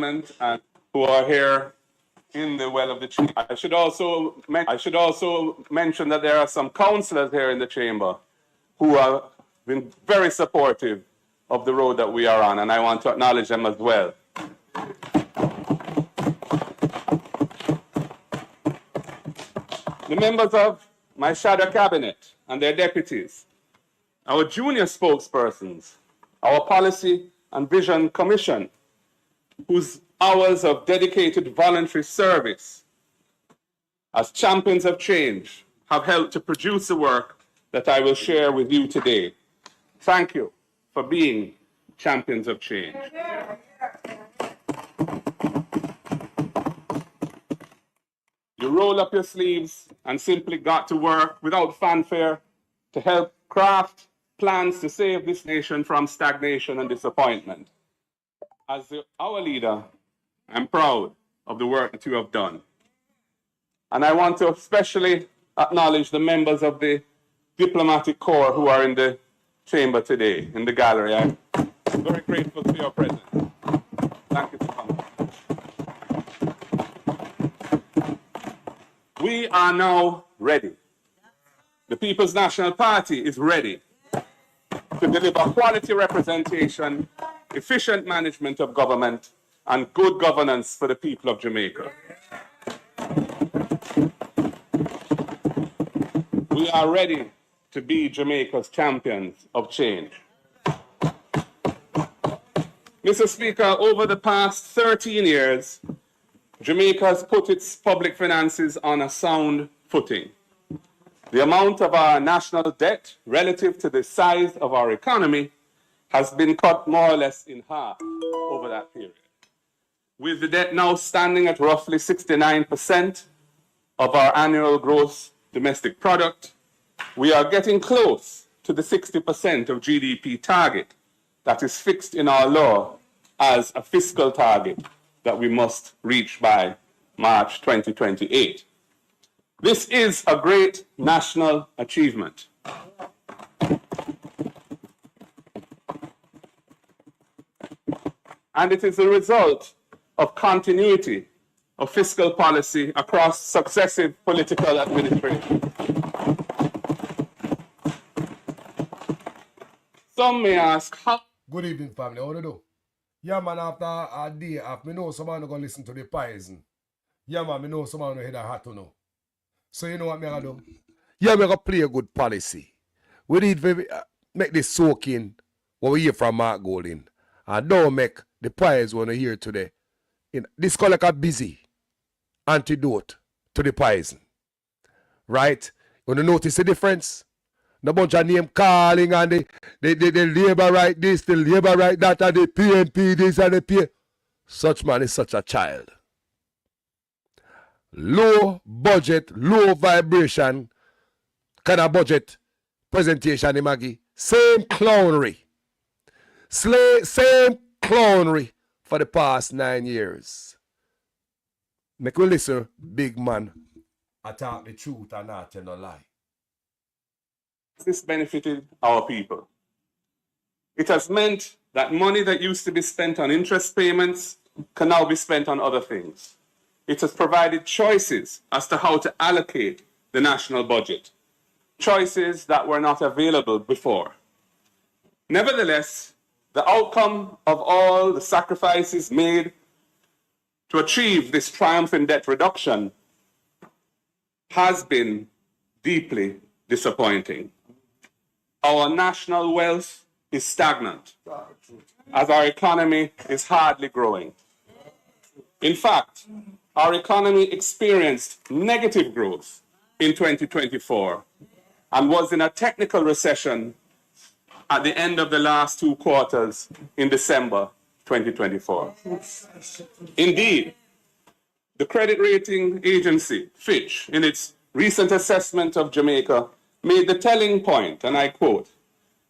and who are here in the well of the chamber. I should also mention that there are some councillors here in the chamber who have been very supportive of the road that we are on, and I want to acknowledge them as well. The members of my shadow cabinet and their deputies, our junior spokespersons, our policy and vision commission, whose hours of dedicated voluntary service as champions of change have helped to produce the work that I will share with you today. Thank you for being champions of change. You roll up your sleeves and simply got to work without fanfare to help craft plans to save this nation from stagnation and disappointment. As our leader, I'm proud of the work that you have done. And I want to especially acknowledge the members of the diplomatic corps who are in the chamber today, in the gallery. I'm very grateful for your presence. Thank you for coming. We are now ready. The People's National Party is ready to deliver quality representation, efficient management of government, and good governance for the people of Jamaica. We are ready to be Jamaica's champions of change. Mr. Speaker, over the past 13 years, Jamaica has put its public finances on a sound footing. The amount of our national debt relative to the size of our economy has been cut more or less in half over that period. With the debt now standing at roughly 69% of our annual gross domestic product, we are getting close to the 60% of GDP target that is fixed in our law as a fiscal target that we must reach by March 2028. This is a great national achievement. And it is the result of continuity of fiscal policy across successive political administrations. Some may ask how. Good evening, family. How do you do? Yeah, man, after a day off, me know someone going to listen to the poison. Yeah, man, me know someone going to hear the hat to know. So you know what me going to do? Yeah, we going to play a good policy. We need to make this soak in what we hear from Mark Golding. And don't make the poison want to hear today. This call like a busy antidote to the poison. Right? You want to notice the difference? No bunch of name calling and the labor right this, the labor right that, and the PNP this and the P. Such man is such a child. Low budget, low vibration kind of budget presentation, Maggie. Same clownery. Same clownery for the past 9 years. Make we listen, big man. I talk the truth and not tell no lie. This benefited our people. It has meant that money that used to be spent on interest payments can now be spent on other things. It has provided choices as to how to allocate the national budget, choices that were not available before. Nevertheless, the outcome of all the sacrifices made to achieve this triumph in debt reduction has been deeply disappointing. Our national wealth is stagnant, as our economy is hardly growing. In fact, our economy experienced negative growth in 2024 and was in a technical recession at the end of the last 2 quarters in December 2024. Indeed, the credit rating agency, Fitch, in its recent assessment of Jamaica, made the telling point, and I quote,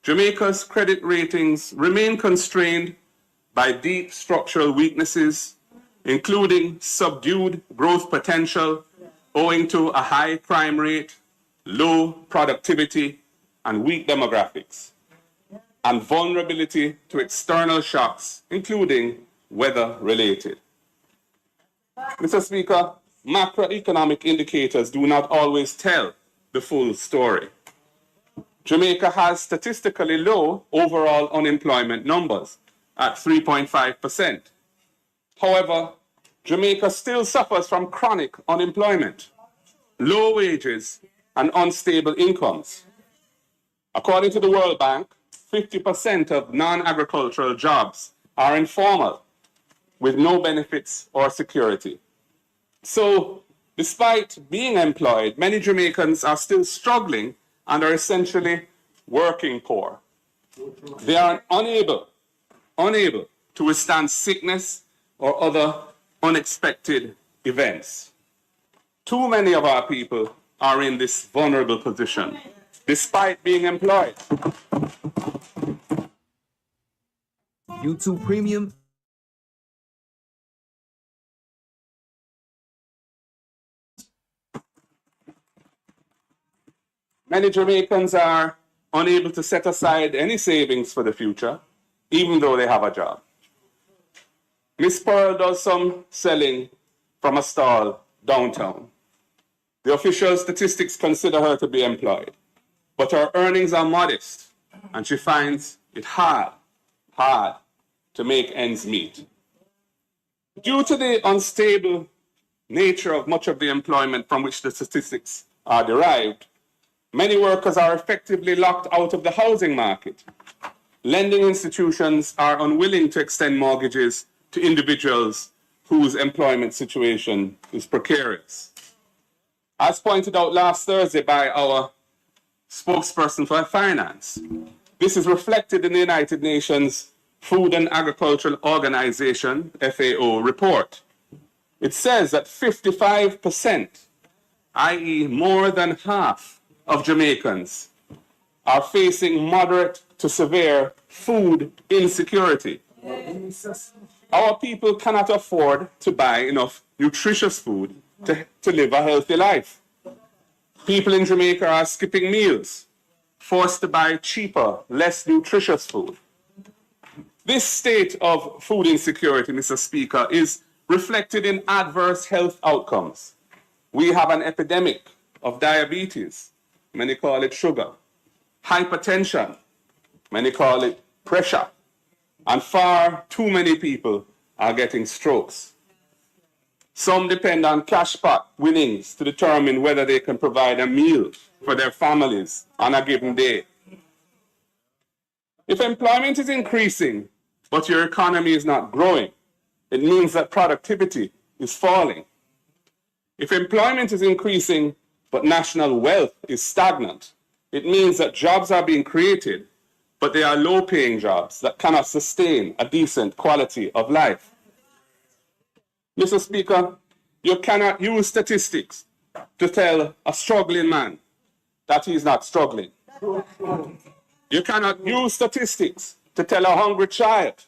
Jamaica's credit ratings remain constrained by deep structural weaknesses, including subdued growth potential owing to a high crime rate, low productivity, and weak demographics, and vulnerability to external shocks, including weather related. Mr. Speaker, macroeconomic indicators do not always tell the full story. Jamaica has statistically low overall unemployment numbers at 3.5%. However, Jamaica still suffers from chronic unemployment, low wages, and unstable incomes. According to the World Bank, 50% of non-agricultural jobs are informal, with no benefits or security. So, despite being employed, many Jamaicans are still struggling and are essentially working poor. They are unable to withstand sickness or other unexpected events. Too many of our people are in this vulnerable position, despite being employed. YouTube Premium. Many Jamaicans are unable to set aside any savings for the future, even though they have a job. Miss Pearl does some selling from a stall downtown. The official statistics consider her to be employed, but her earnings are modest, and she finds it hard to make ends meet. Due to the unstable nature of much of the employment from which the statistics are derived, many workers are effectively locked out of the housing market. Lending institutions are unwilling to extend mortgages to individuals whose employment situation is precarious. As pointed out last Thursday by our spokesperson for finance, this is reflected in the United Nations Food and Agricultural Organization, FAO, report. It says that 55%, i.e. more than half of Jamaicans, are facing moderate to severe food insecurity. Our people cannot afford to buy enough nutritious food to live a healthy life. People in Jamaica are skipping meals, forced to buy cheaper, less nutritious food. This state of food insecurity, Mr. Speaker, is reflected in adverse health outcomes. We have an epidemic of diabetes, many call it sugar, hypertension, many call it pressure, and far too many people are getting strokes. Some depend on cash pot winnings to determine whether they can provide a meal for their families on a given day. If employment is increasing, but your economy is not growing, it means that productivity is falling. If employment is increasing, but national wealth is stagnant, it means that jobs are being created, but they are low-paying jobs that cannot sustain a decent quality of life. Mr. Speaker, you cannot use statistics to tell a struggling man that he is not struggling. You cannot use statistics to tell a hungry child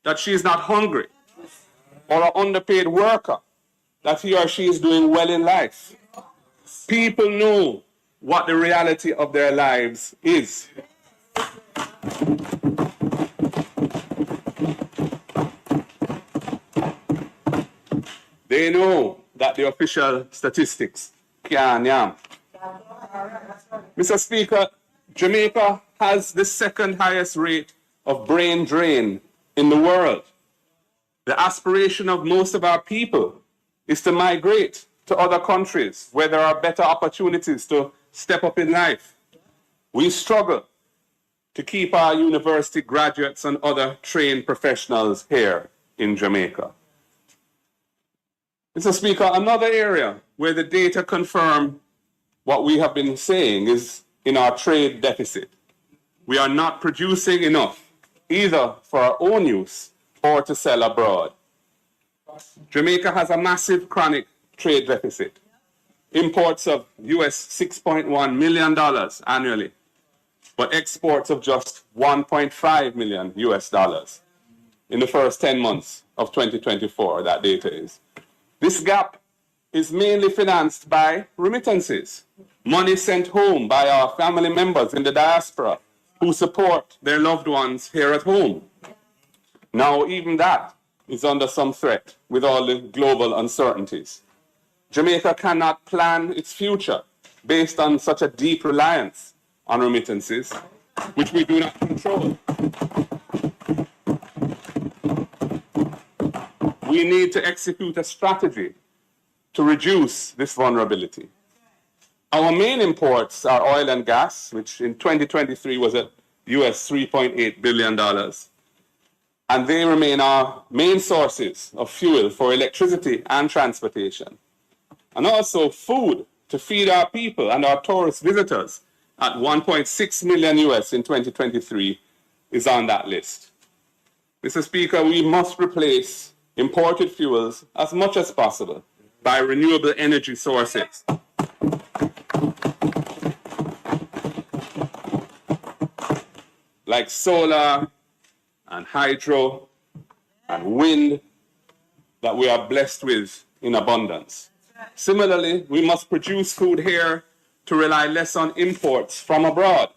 that she is not hungry, or an underpaid worker that he or she is doing well in life. People know what the reality of their lives is. They know that the official statistics can't yam. Mr. Speaker, Jamaica has the second highest rate of brain drain in the world. The aspiration of most of our people is to migrate to other countries where there are better opportunities to step up in life. We struggle to keep our university graduates and other trained professionals here in Jamaica. Mr. Speaker, another area where the data confirm what we have been saying is in our trade deficit. We are not producing enough, either for our own use or to sell abroad. Jamaica has a massive chronic trade deficit. Imports of US $6.1 million annually, but exports of just $1.5 million US in the first 10 months of 2024, that data is. This gap is mainly financed by remittances, money sent home by our family members in the diaspora who support their loved ones here at home. Now, even that is under some threat with all the global uncertainties. Jamaica cannot plan its future based on such a deep reliance on remittances, which we do not control. We need to execute a strategy to reduce this vulnerability. Our main imports are oil and gas, which in 2023 was at US $3.8 billion. And they remain our main sources of fuel for electricity and transportation. And also food to feed our people and our tourist visitors at 1.6 million US in 2023 is on that list. Mr. Speaker, we must replace imported fuels as much as possible by renewable energy sources. Like solar and hydro and wind that we are blessed with in abundance. Similarly, we must produce food here to rely less on imports from abroad.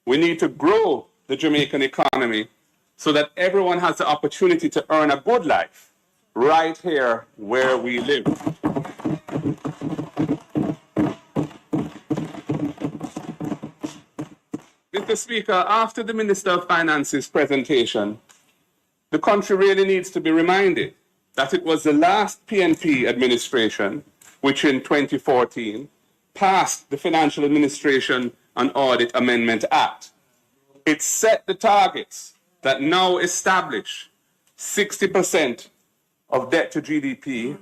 We need to grow the Jamaican economy so that everyone has the opportunity to earn a good life right here where we live. Mr. Speaker, after the Minister of Finance's presentation, the country really needs to be reminded that it was the last PNP administration, which in 2014 passed the Financial Administration and Audit Amendment Act. It set the targets that now establish 60% of debt to GDP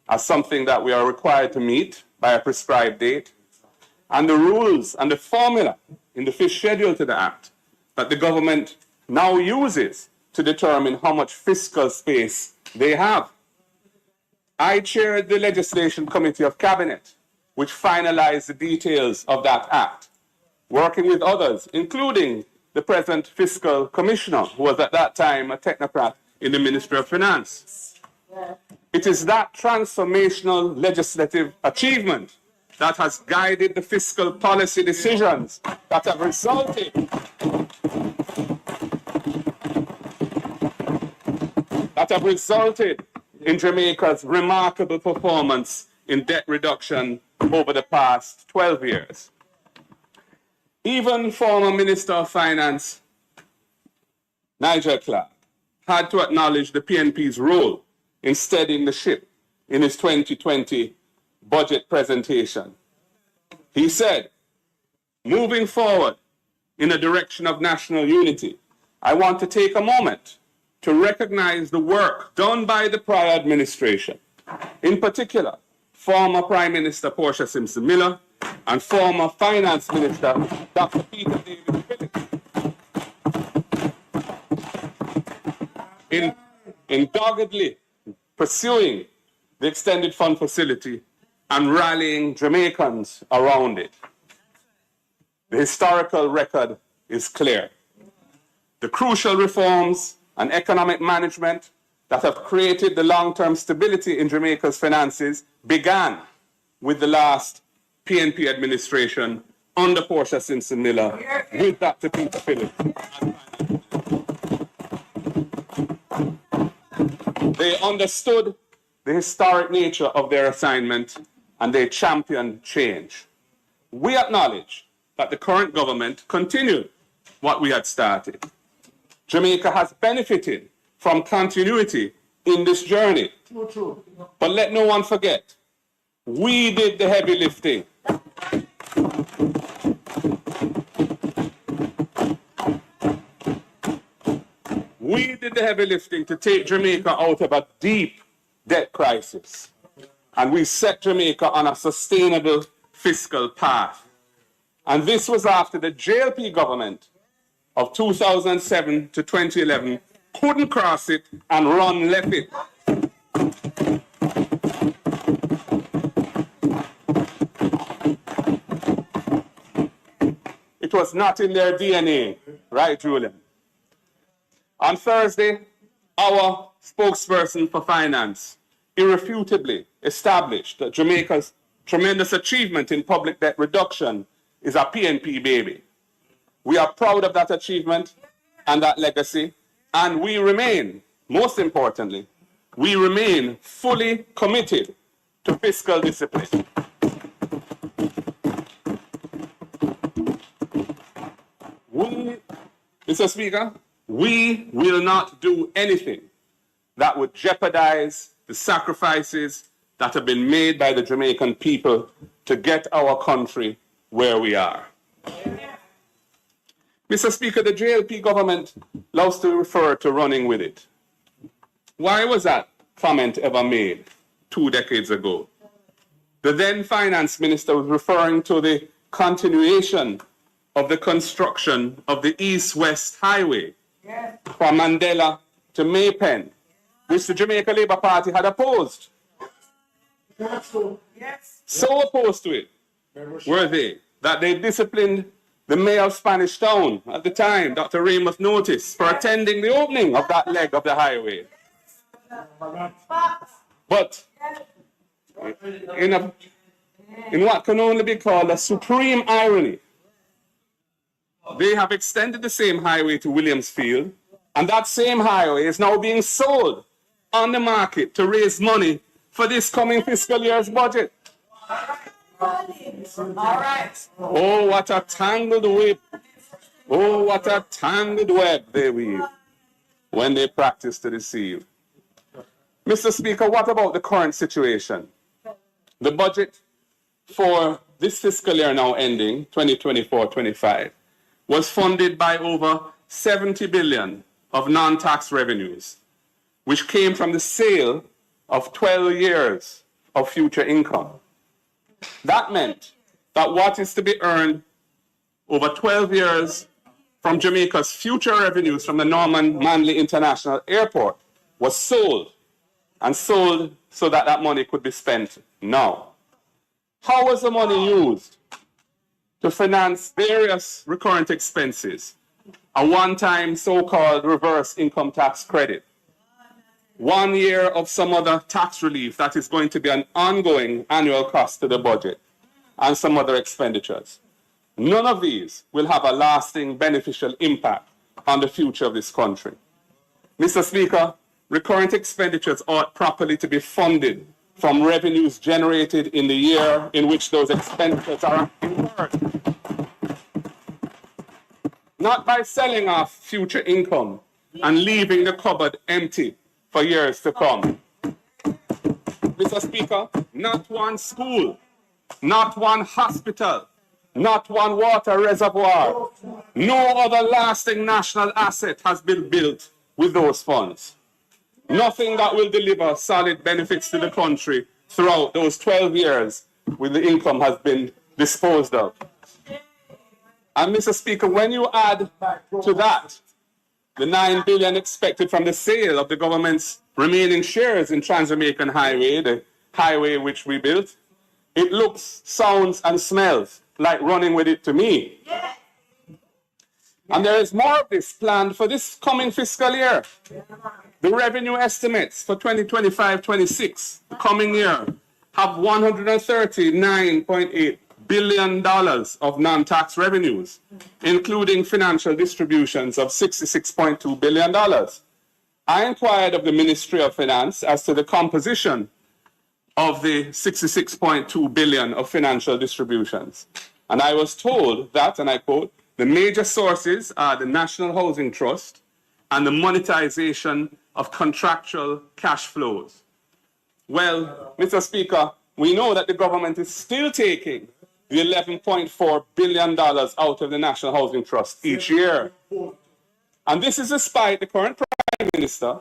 as something that we are required to meet by a prescribed date, and the rules and the formula in the fifth schedule to the Act that the government now uses to determine how much fiscal space they have. I chaired the Legislation Committee of Cabinet, which finalized the details of that Act, working with others, including the present Fiscal Commissioner, who was at that time a technocrat in the Ministry of Finance. It is that transformational legislative achievement that has guided the fiscal policy decisions that have resulted in Jamaica's remarkable performance in debt reduction over the past 12 years. Even former Minister of Finance Nigel Clark had to acknowledge the PNP's role in steadying the ship in his 2020 budget presentation. He said, moving forward in a direction of national unity, I want to take a moment to recognize the work done by the prior administration, in particular, former Prime Minister Portia Simpson Miller and former Finance Minister Dr. Peter David Phillips in doggedly pursuing the extended fund facility and rallying Jamaicans around it. The historical record is clear. The crucial reforms and economic management that have created the long-term stability in Jamaica's finances began with the last PNP administration under Portia Simpson Miller with Dr. Peter Phillips. They understood the historic nature of their assignment and they championed change. We acknowledge that the current government continued what we had started. Jamaica has benefited from continuity in this journey. True. But let no one forget, we did the heavy lifting. We did the heavy lifting to take Jamaica out of a deep debt crisis. And we set Jamaica on a sustainable fiscal path. And this was after the JLP government of 2007 to 2011 couldn't cross it and left it. It was not in their DNA, right, Julian? On Thursday, our spokesperson for finance irrefutably established that Jamaica's tremendous achievement in public debt reduction is a PNP baby. We are proud of that achievement and that legacy, and we remain most importantly, we remain fully committed to fiscal discipline. Mr. Speaker, we will not do anything that would jeopardize the sacrifices that have been made by the Jamaican people to get our country where we are. Mr. Speaker, the JLP government loves to refer to running with it. Why was that comment ever made 2 decades ago? The then finance minister was referring to the continuation of the construction of the East-West Highway from Mandela to Maypen, which the Jamaica Labour Party had opposed. So opposed to it were they that they disciplined the mayor of Spanish Town at the time, Dr. Raymond Notice, for attending the opening of that leg of the highway. But in what can only be called a supreme irony, they have extended the same highway to Williamsfield, and that same highway is now being sold on the market to raise money for this coming fiscal year's budget. Oh, what a tangled web. Oh, what a tangled web they weave when they practice to deceive. Mr. Speaker, what about the current situation? The budget for this fiscal year now ending, 2024-25, was funded by over 70 billion of non-tax revenues, which came from the sale of 12 years of future income. That meant that what is to be earned over 12 years from Jamaica's future revenues from the Norman Manley International Airport was sold, and sold so that that money could be spent now. How was the money used? To finance various recurrent expenses, a one-time so-called reverse income tax credit, 1 year of some other tax relief that is going to be an ongoing annual cost to the budget, and some other expenditures. None of these will have a lasting beneficial impact on the future of this country. Mr. Speaker, recurrent expenditures ought properly to be funded from revenues generated in the year in which those expenditures are incurred. Not by selling off future income and leaving the cupboard empty for years to come. Mr. Speaker, not one school, not one hospital, not one water reservoir, no other lasting national asset has been built with those funds. Nothing that will deliver solid benefits to the country throughout those 12 years when the income has been disposed of. And Mr. Speaker, when you add to that the 9 billion expected from the sale of the government's remaining shares in Trans-Jamaican Highway, the highway which we built, it looks, sounds, and smells like running with it to me. And there is more of this planned for this coming fiscal year. The revenue estimates for 2025-26, the coming year, have $139.8 billion of non-tax revenues, including financial distributions of $66.2 billion. I inquired of the Ministry of Finance as to the composition of the $66.2 billion of financial distributions. And I was told that, and I quote, the major sources are the National Housing Trust and the monetization of contractual cash flows. Well, Mr. Speaker, we know that the government is still taking the $11.4 billion out of the National Housing Trust each year. And this is despite the current Prime Minister,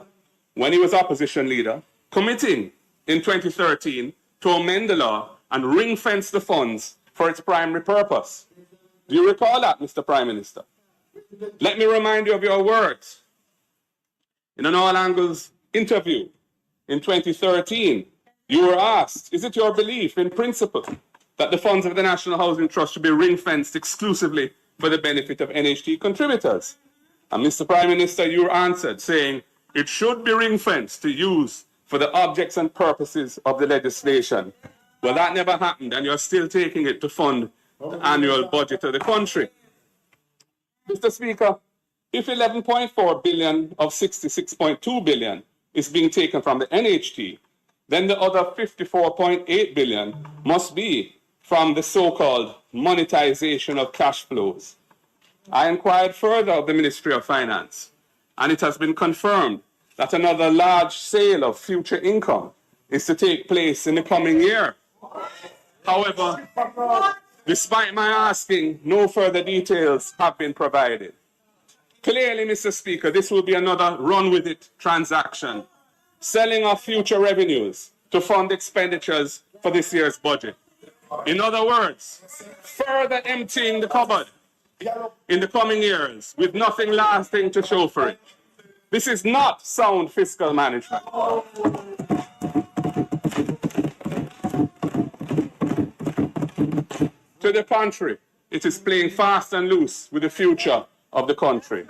when he was opposition leader, committing in 2013 to amend the law and ring-fence the funds for its primary purpose. Do you recall that, Mr. Prime Minister? Let me remind you of your words. In an All Angles interview in 2013, you were asked, is it your belief in principle that the funds of the National Housing Trust should be ring-fenced exclusively for the benefit of NHT contributors? And Mr. Prime Minister, you answered saying it should be ring-fenced to use for the objects and purposes of the legislation. Well, that never happened, and you're still taking it to fund the annual budget of the country. Mr. Speaker, If 11.4 billion of 66.2 billion is being taken from the NHT, then the other 54.8 billion must be from the so-called monetization of cash flows. I inquired further of the Ministry of Finance, and it has been confirmed that another large sale of future income is to take place in the coming year. However, despite my asking, no further details have been provided. Clearly, Mr. Speaker, this will be another run-with-it transaction, selling off future revenues to fund expenditures for this year's budget. In other words, further emptying the cupboard in the coming years with nothing lasting to show for it. This is not sound fiscal management. To the contrary, it is playing fast and loose with the future of the country.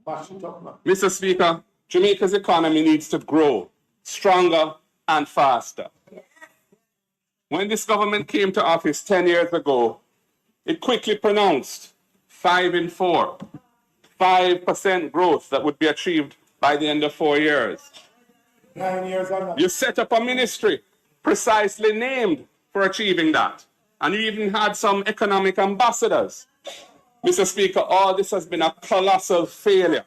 Mr. Speaker, Jamaica's economy needs to grow stronger and faster. When this government came to office 10 years ago, it quickly pronounced 5 in 4, 5% growth that would be achieved by the end of 4 years. 9 years on that. You set up a ministry precisely named for achieving that. And you even had some economic ambassadors. Mr. Speaker, all this has been a colossal failure.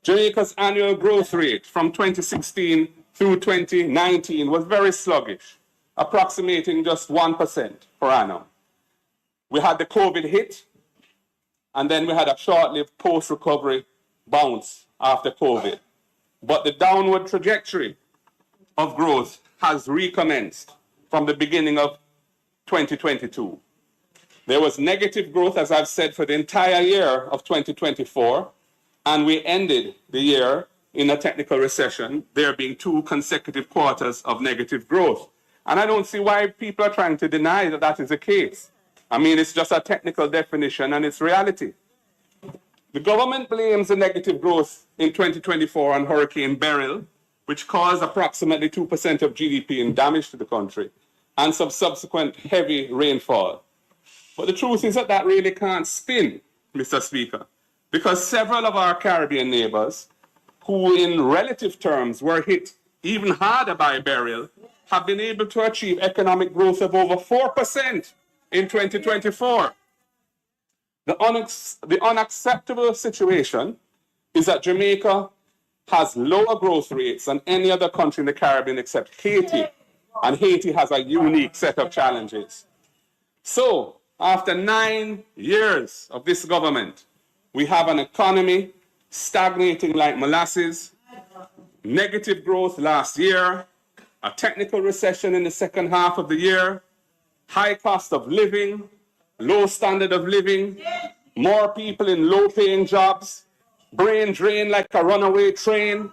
Jamaica's annual growth rate from 2016 through 2019 was very sluggish, approximating just 1% per annum. We had the COVID hit, and then we had a short-lived post-recovery bounce after COVID. But the downward trajectory of growth has recommenced from the beginning of 2022. There was negative growth, as I've said, for the entire year of 2024, and we ended the year in a technical recession, there being 2 consecutive quarters of negative growth. And I don't see why people are trying to deny that that is the case. I mean, it's just a technical definition and it's reality. The government blames the negative growth in 2024 on Hurricane Beryl, which caused approximately 2% of GDP in damage to the country, and some subsequent heavy rainfall. But the truth is that that really can't spin, Mr. Speaker, because several of our Caribbean neighbors, who in relative terms were hit even harder by Beryl, have been able to achieve economic growth of over 4% in 2024. The unacceptable situation is that Jamaica has lower growth rates than any other country in the Caribbean except Haiti, and Haiti has a unique set of challenges. So, after 9 years of this government, we have an economy stagnating like molasses, negative growth last year, a technical recession in the second half of the year, high cost of living, low standard of living, more people in low-paying jobs, brain drain like a runaway train,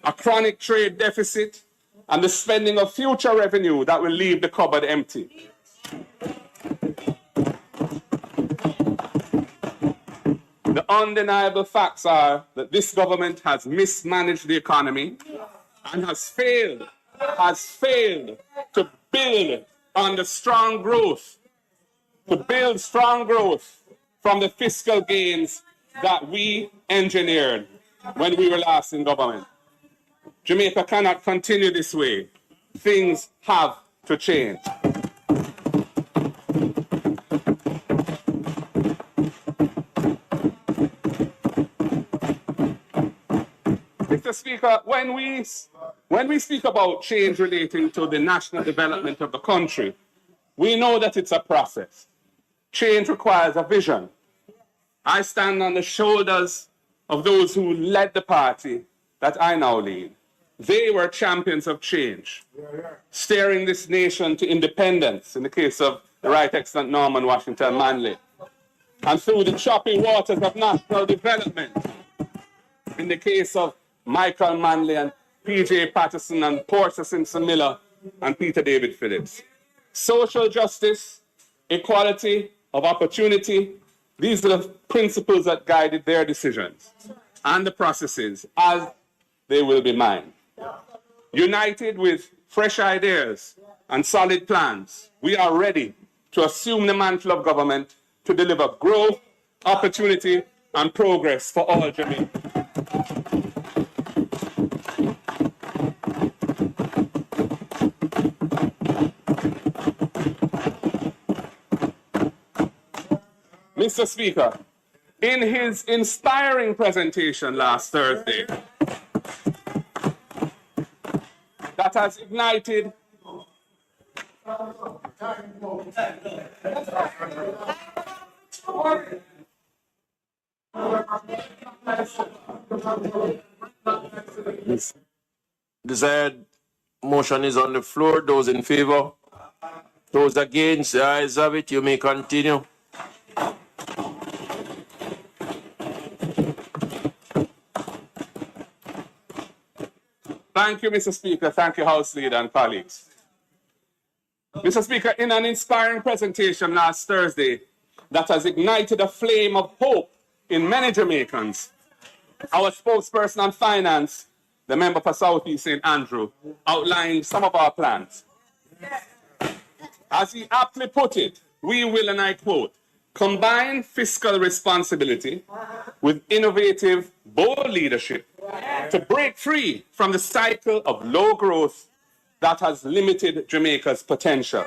a chronic trade deficit, and the spending of future revenue that will leave the cupboard empty. The undeniable facts are that this government has mismanaged the economy and has failed to build on the strong growth, from the fiscal gains that we engineered when we were last in government. Jamaica cannot continue this way. Things have to change. Mr. Speaker, when we speak about change relating to the national development of the country, we know that it's a process. Change requires a vision. I stand on the shoulders of those who led the party that I now lead. They were champions of change, steering this nation to independence in the case of the Right Excellent Norman Washington Manley, and through the choppy waters of national development in the case of Michael Manley and P.J. Patterson and Porter Simpson Miller and Peter David Phillips. Social justice, equality of opportunity, these are the principles that guided their decisions and the processes as they will be mine. United with fresh ideas and solid plans, we are ready to assume the mantle of government to deliver growth, opportunity, and progress for all Jamaicans. Mr. Speaker, in his inspiring presentation last Thursday, that has ignited Desired motion is on the floor. Those in favor? Those against? The ayes have it. You may continue. Thank you, Mr. Speaker. Thank you, House Leader and colleagues. Mr. Speaker, in an inspiring presentation last Thursday that has ignited a flame of hope in many Jamaicans, our spokesperson on finance, the member for South East St. Andrew, outlined some of our plans. As he aptly put it, we will, and I quote, combine fiscal responsibility with innovative, bold leadership to break free from the cycle of low growth that has limited Jamaica's potential.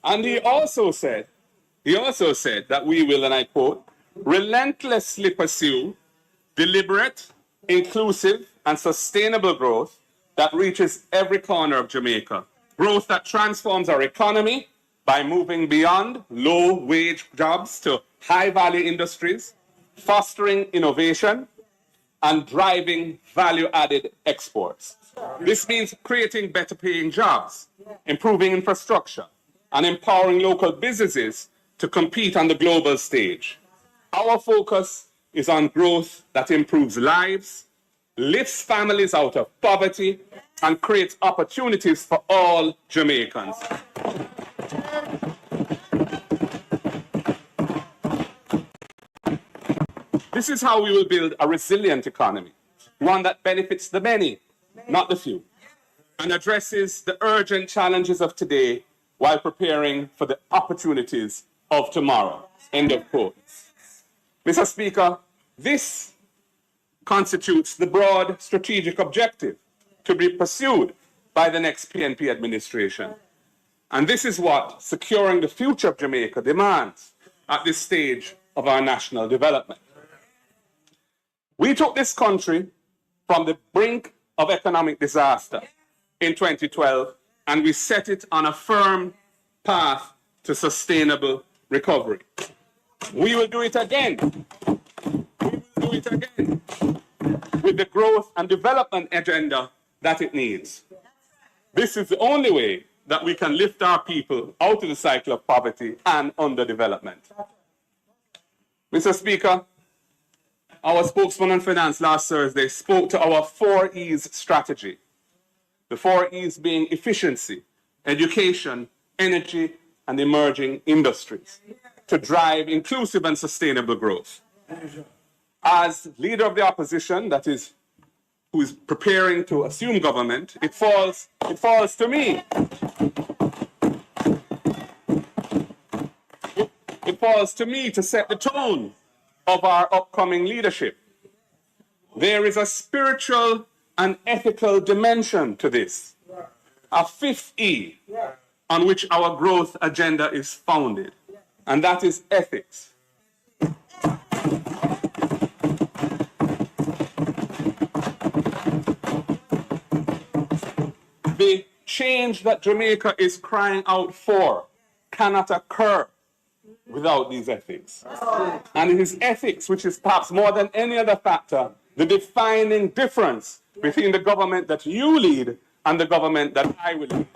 And he also said that we will, and I quote, relentlessly pursue deliberate, inclusive, and sustainable growth that reaches every corner of Jamaica. Growth that transforms our economy by moving beyond low-wage jobs to high-value industries, fostering innovation, and driving value-added exports. This means creating better-paying jobs, improving infrastructure, and empowering local businesses to compete on the global stage. Our focus is on growth that improves lives, lifts families out of poverty, and creates opportunities for all Jamaicans. This is how we will build a resilient economy, one that benefits the many, not the few, and addresses the urgent challenges of today while preparing for the opportunities of tomorrow. End of quote. Mr. Speaker, this constitutes the broad strategic objective to be pursued by the next PNP administration. And this is what securing the future of Jamaica demands at this stage of our national development. We took this country from the brink of economic disaster in 2012, and we set it on a firm path to sustainable recovery. We will do it again. We will do it again with the growth and development agenda that it needs. This is the only way that we can lift our people out of the cycle of poverty and underdevelopment. Mr. Speaker, our spokesman on finance last Thursday spoke to our 4 E's strategy. The 4 E's being efficiency, education, energy, and emerging industries to drive inclusive and sustainable growth. As leader of the opposition, who is preparing to assume government, it falls to me. It falls to me to set the tone of our upcoming leadership. There is a spiritual and ethical dimension to this, a 5th E on which our growth agenda is founded, and that is ethics. The change that Jamaica is crying out for cannot occur without these ethics. And it is ethics which is perhaps more than any other factor the defining difference between the government that you lead and the government that I will lead.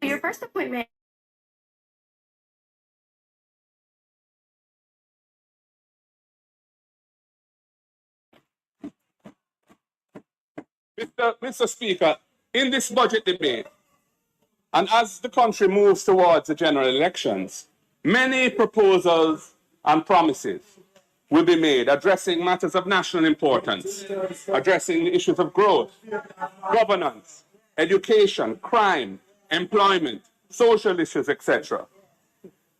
Your first appointment. Mr. Speaker, in this budget debate, and as the country moves towards the general elections, many proposals and promises will be made addressing matters of national importance, addressing the issues of growth, governance, education, crime, employment, social issues, etc.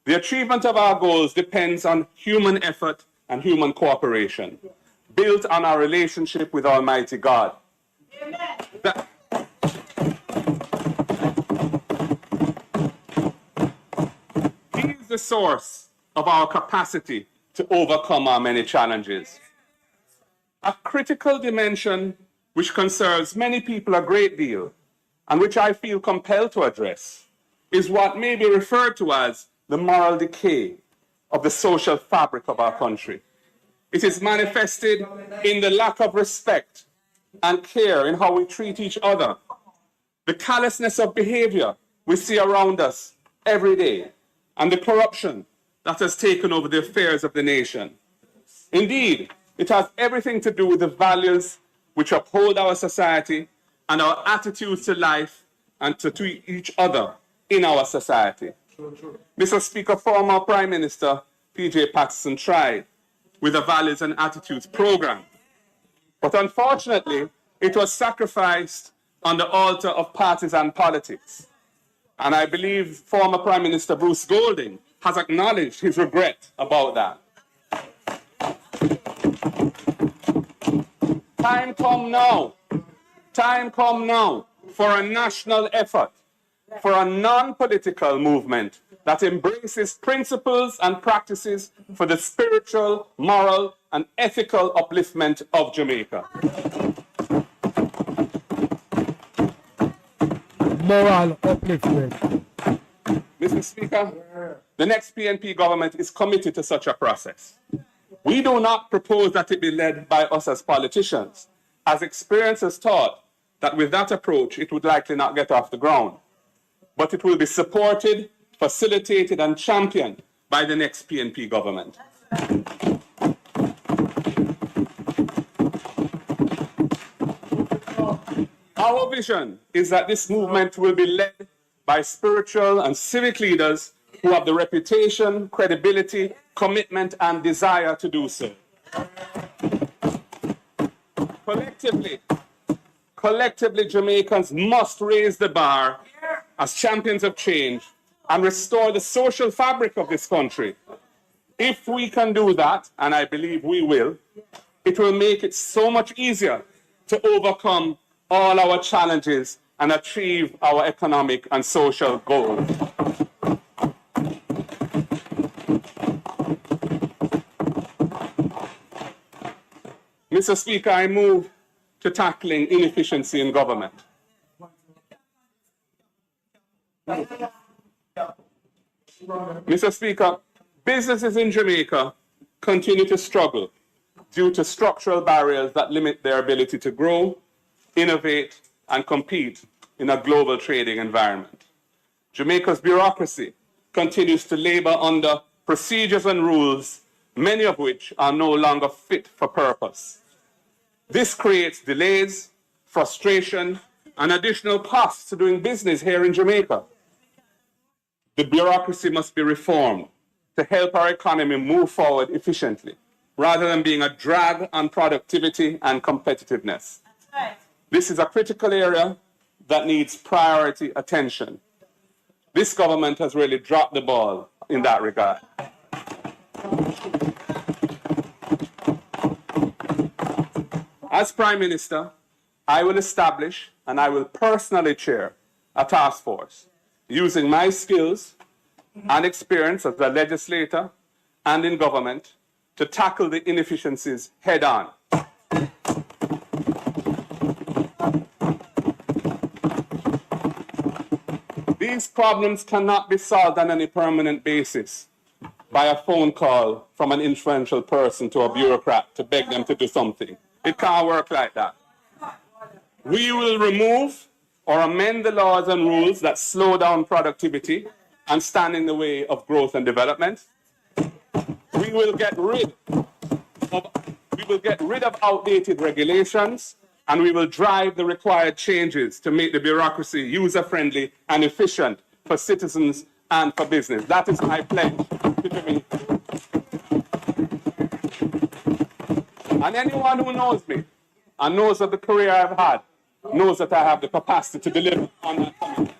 The achievement of our goals depends on human effort and human cooperation, built on our relationship with Almighty God. That- He is the source of our capacity to overcome our many challenges. A critical dimension which concerns many people a great deal and which I feel compelled to address is what may be referred to as the moral decay of the social fabric of our country. It is manifested in the lack of respect and care in how we treat each other, the callousness of behavior we see around us every day, and the corruption that has taken over the affairs of the nation. Indeed, it has everything to do with the values which uphold our society and our attitudes to life and to each other in our society. Mr. Speaker, former Prime Minister P.J. Patterson tried with a values and attitudes program, but unfortunately, it was sacrificed on the altar of partisan politics. And I believe former Prime Minister Bruce Golding has acknowledged his regret about that. Time come now for a national effort, for a non-political movement that embraces principles and practices for the spiritual, moral, and ethical upliftment of Jamaica. Moral upliftment. Mr. Speaker, the next PNP government is committed to such a process. We do not propose that it be led by us as politicians, as experience has taught that with that approach, it would likely not get off the ground. But it will be supported, facilitated, and championed by the next PNP government. Our vision is that this movement will be led by spiritual and civic leaders who have the reputation, credibility, commitment, and desire to do so. Collectively, Jamaicans must raise the bar as champions of change and restore the social fabric of this country. If we can do that, and I believe we will, it will make it so much easier to overcome all our challenges and achieve our economic and social goals. Mr. Speaker, I move to tackling inefficiency in government. Mr. Speaker, businesses in Jamaica continue to struggle due to structural barriers that limit their ability to grow, innovate, and compete in a global trading environment. Jamaica's bureaucracy continues to labor under procedures and rules, many of which are no longer fit for purpose. This creates delays, frustration, and additional costs to doing business here in Jamaica. The bureaucracy must be reformed to help our economy move forward efficiently, rather than being a drag on productivity and competitiveness. That's right. This is a critical area that needs priority attention. This government has really dropped the ball in that regard. As Prime Minister, I will establish and I will personally chair a task force using my skills and experience as a legislator and in government to tackle the inefficiencies head on. These problems cannot be solved on any permanent basis by a phone call from an influential person to a bureaucrat to beg them to do something. It can't work like that. We will remove or amend the laws and rules that slow down productivity and stand in the way of growth and development. We will get rid of outdated regulations, and we will drive the required changes to make the bureaucracy user-friendly and efficient for citizens and for business. That is my pledge to Jamaica. And anyone who knows me and knows of the career I've had knows that I have the capacity to deliver on that commitment.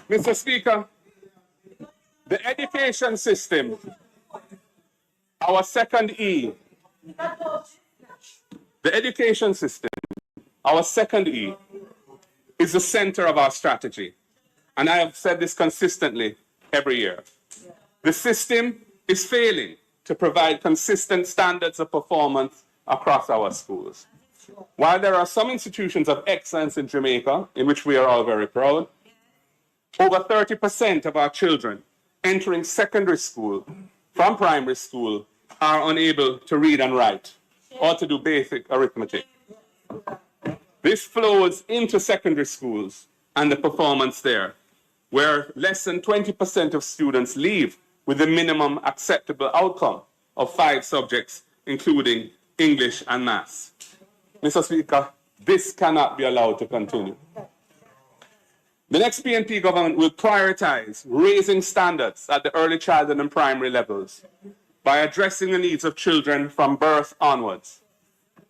Mr. Speaker, the education system, our second E, the education system, our second E, is the center of our strategy. And I have said this consistently every year. The system is failing to provide consistent standards of performance across our schools. While there are some institutions of excellence in Jamaica, in which we are all very proud, over 30% of our children entering secondary school from primary school are unable to read and write or to do basic arithmetic. This flows into secondary schools and the performance there, where less than 20% of students leave with the minimum acceptable outcome of 5 subjects, including English and maths. Mr. Speaker, this cannot be allowed to continue. The next PNP government will prioritize raising standards at the early childhood and primary levels by addressing the needs of children from birth onwards.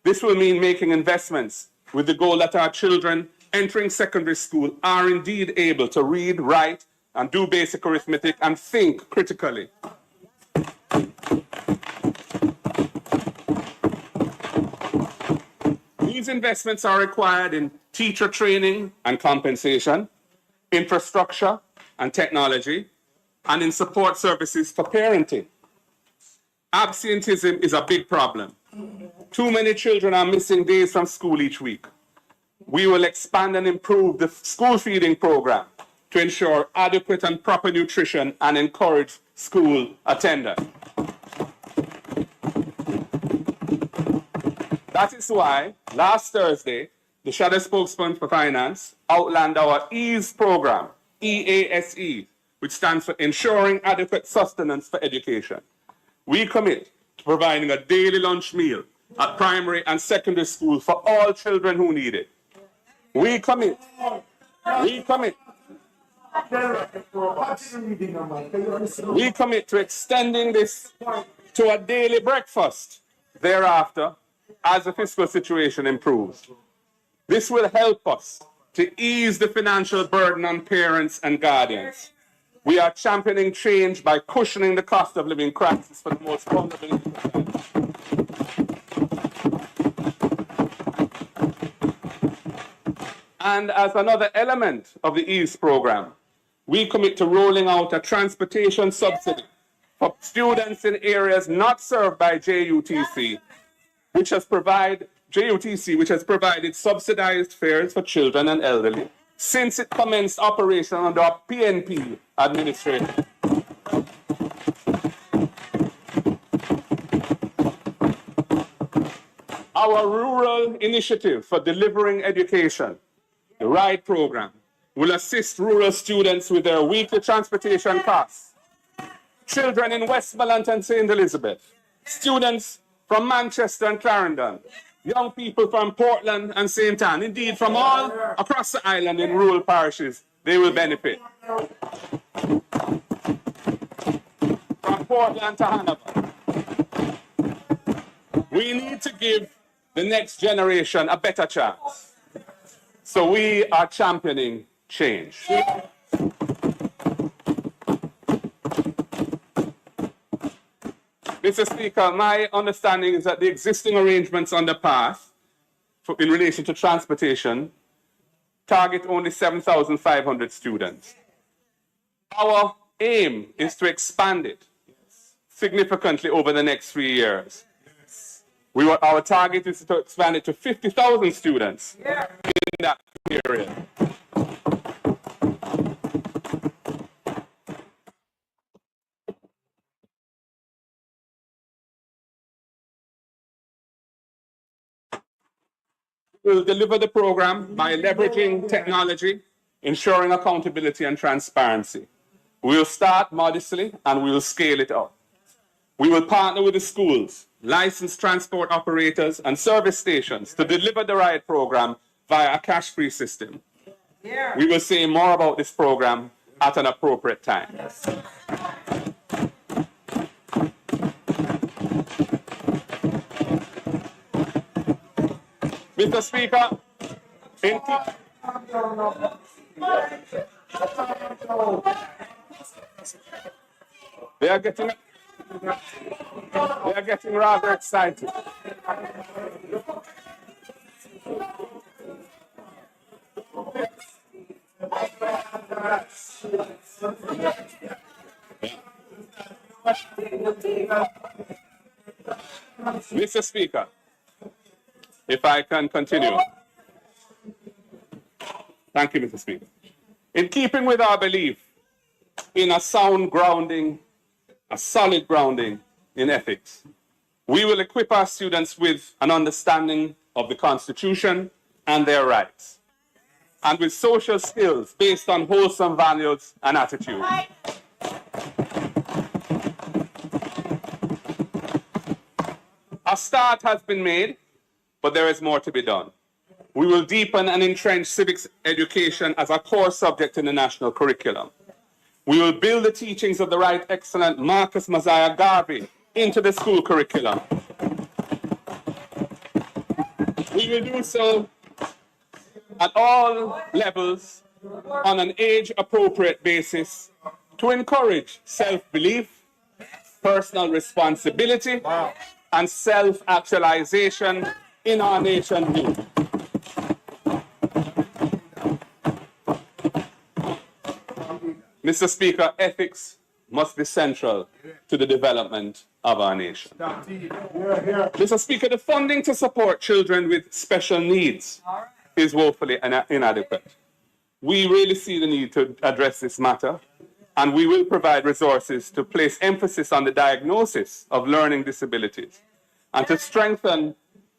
This will mean making investments with the goal that our children entering secondary school are indeed able to read, write, and do basic arithmetic and think critically. These investments are required in teacher training and compensation, infrastructure and technology, and in support services for parenting. Absenteeism is a big problem. Too many children are missing days from school each week. We will expand and improve the school feeding program to ensure adequate and proper nutrition and encourage school attendance. That is why last Thursday, the Shadow Spokesman for Finance outlined our EASE program, EASE, which stands for Ensuring Adequate Sustenance for Education. We commit to providing a daily lunch meal at primary and secondary school for all children who need it. We commit to extending this to a daily breakfast thereafter as the fiscal situation improves. This will help us to ease the financial burden on parents and guardians. We are championing change by cushioning the cost of living crisis for the most vulnerable. And as another element of the EASE program, we commit to rolling out a transportation subsidy for students in areas not served by JUTC, which has provided subsidized fares for children and elderly since it commenced operation under our PNP administration. Our rural initiative for delivering education, the RIDE program, will assist rural students with their weekly transportation costs. Children in Westmoreland and St. Elizabeth, students from Manchester and Clarendon, young people from Portland and St. Ann, indeed from all across the island in rural parishes, they will benefit. From Portland to Hanover. We need to give the next generation a better chance. So we are championing change. Mr. Speaker, my understanding is that the existing arrangements on the path in relation to transportation target only 7,500 students. Our aim is to expand it significantly over the next 3 years. Our target is to expand it to 50,000 students in that period. We will deliver the program by leveraging technology, ensuring accountability and transparency. We will start modestly and we will scale it up. We will partner with the schools, licensed transport operators and service stations to deliver the RIDE program via a cash-free system. We will say more about this program at an appropriate time. Mr. Speaker, in they are getting rather excited. Mr. Speaker, if I can continue. Thank you, Mr. Speaker. In keeping with our belief in a sound grounding, a solid grounding in ethics, we will equip our students with an understanding of the Constitution and their rights, and with social skills based on wholesome values and attitudes. A start has been made, but there is more to be done. We will deepen and entrench civics education as a core subject in the national curriculum. We will build the teachings of the Right Excellent Marcus Mosiah Garvey into the school curriculum. We will do so at all levels on an age-appropriate basis to encourage self-belief, personal responsibility, and self-actualization in our nation's youth. Mr. Speaker, ethics must be central to the development of our nation. Mr. Speaker, the funding to support children with special needs is woefully inadequate. We really see the need to address this matter, and we will provide resources to place emphasis on the diagnosis of learning disabilities and to strengthen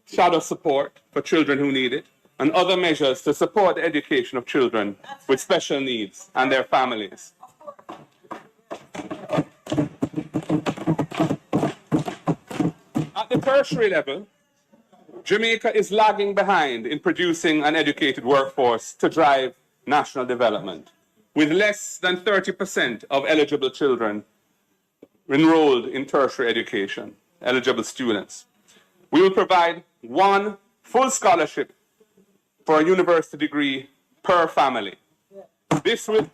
shadow support for children who need it, and other measures to support the education of children with special needs and their families. At the tertiary level, Jamaica is lagging behind in producing an educated workforce to drive national development, with less than 30% of eligible children enrolled in tertiary education, eligible students. We will provide one full scholarship for a university degree per family. This will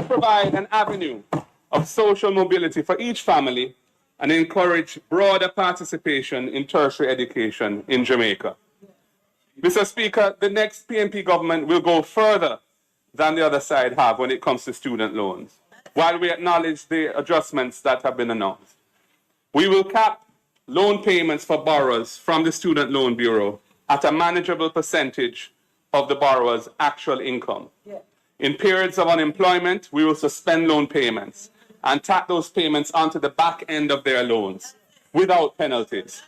provide an avenue of social mobility for each family and encourage broader participation in tertiary education in Jamaica. Mr. Speaker, the next PNP government will go further than the other side have when it comes to student loans, while we acknowledge the adjustments that have been announced. We will cap loan payments for borrowers from the Student Loan Bureau at a manageable percentage of the borrower's actual income. In periods of unemployment, we will suspend loan payments and tack those payments onto the back end of their loans without penalties.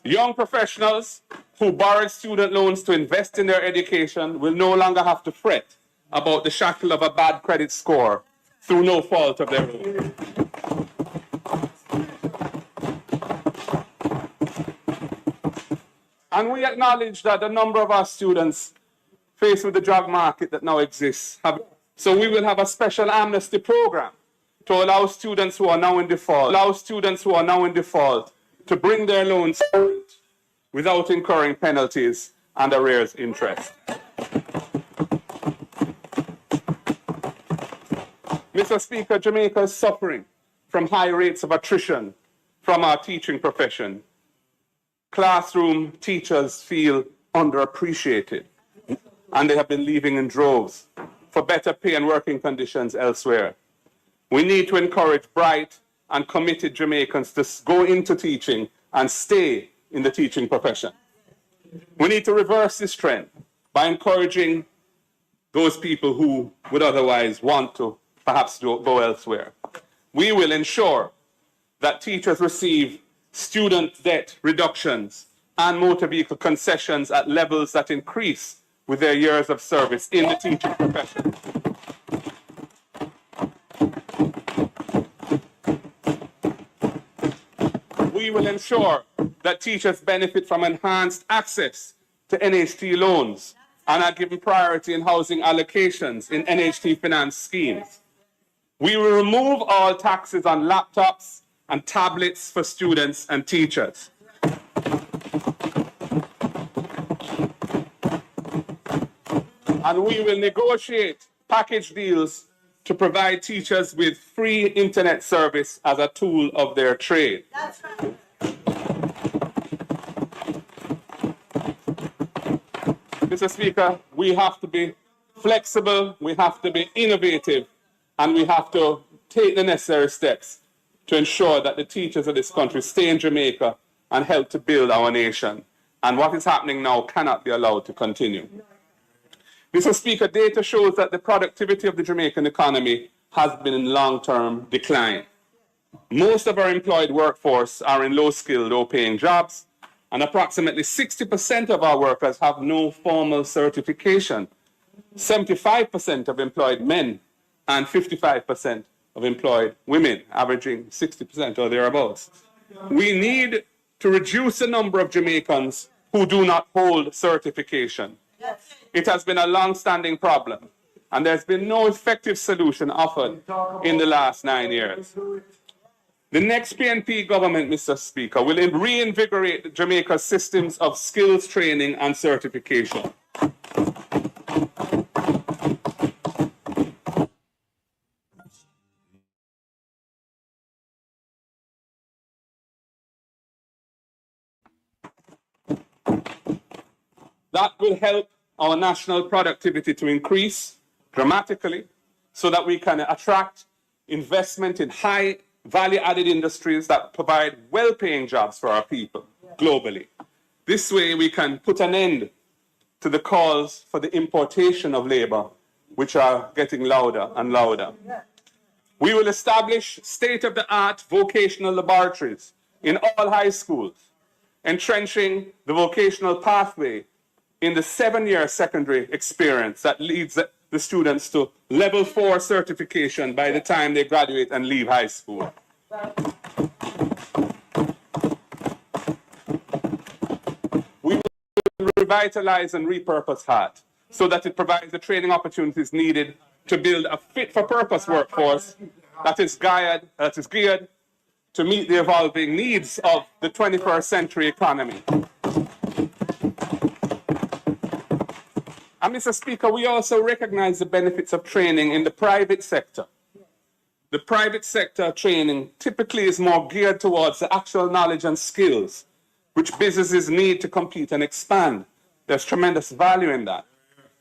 Young professionals who borrowed student loans to invest in their education will no longer have to fret about the shackle of a bad credit score through no fault of their own. And we acknowledge that a number of our students faced with the drug market that now exists. So we will have a special amnesty program to allow students who are now in default, to bring their loans current without incurring penalties and arrears interest. Mr. Speaker, Jamaica is suffering from high rates of attrition from our teaching profession. Classroom teachers feel underappreciated, and they have been leaving in droves for better pay and working conditions elsewhere. We need to encourage bright and committed Jamaicans to go into teaching and stay in the teaching profession. We need to reverse this trend by encouraging those people who would otherwise want to perhaps go elsewhere. We will ensure that teachers receive student debt reductions and motor vehicle concessions at levels that increase with their years of service in the teaching profession. We will ensure that teachers benefit from enhanced access to NHT loans and are given priority in housing allocations in NHT finance schemes. We will remove all taxes on laptops and tablets for students and teachers. And we will negotiate package deals to provide teachers with free internet service as a tool of their trade. That's right. Mr. Speaker, we have to be flexible, we have to be innovative, and we have to take the necessary steps to ensure that the teachers of this country stay in Jamaica and help to build our nation. And what is happening now cannot be allowed to continue. Mr. Speaker, data shows that the productivity of the Jamaican economy has been in long-term decline. Most of our employed workforce are in low-skilled, low-paying jobs, and approximately 60% of our workers have no formal certification. 75% of employed men and 55% of employed women, averaging 60% or thereabouts. We need to reduce the number of Jamaicans who do not hold certification. It has been a long-standing problem, and there's been no effective solution offered in the last 9 years. The next PNP government, Mr. Speaker, will reinvigorate Jamaica's systems of skills training and certification. That will help our national productivity to increase dramatically so that we can attract investment in high value-added industries that provide well-paying jobs for our people globally. This way we can put an end to the calls for the importation of labor, which are getting louder and louder. We will establish state-of-the-art vocational laboratories in all high schools, entrenching the vocational pathway in the 7-year secondary experience that leads the students to level 4 certification by the time they graduate and leave high school. We will revitalize and repurpose HEART so that it provides the training opportunities needed to build a fit-for-purpose workforce that is geared to meet the evolving needs of the 21st century economy. And Mr. Speaker, we also recognize the benefits of training in the private sector. The private sector training typically is more geared towards the actual knowledge and skills which businesses need to compete and expand. There's tremendous value in that.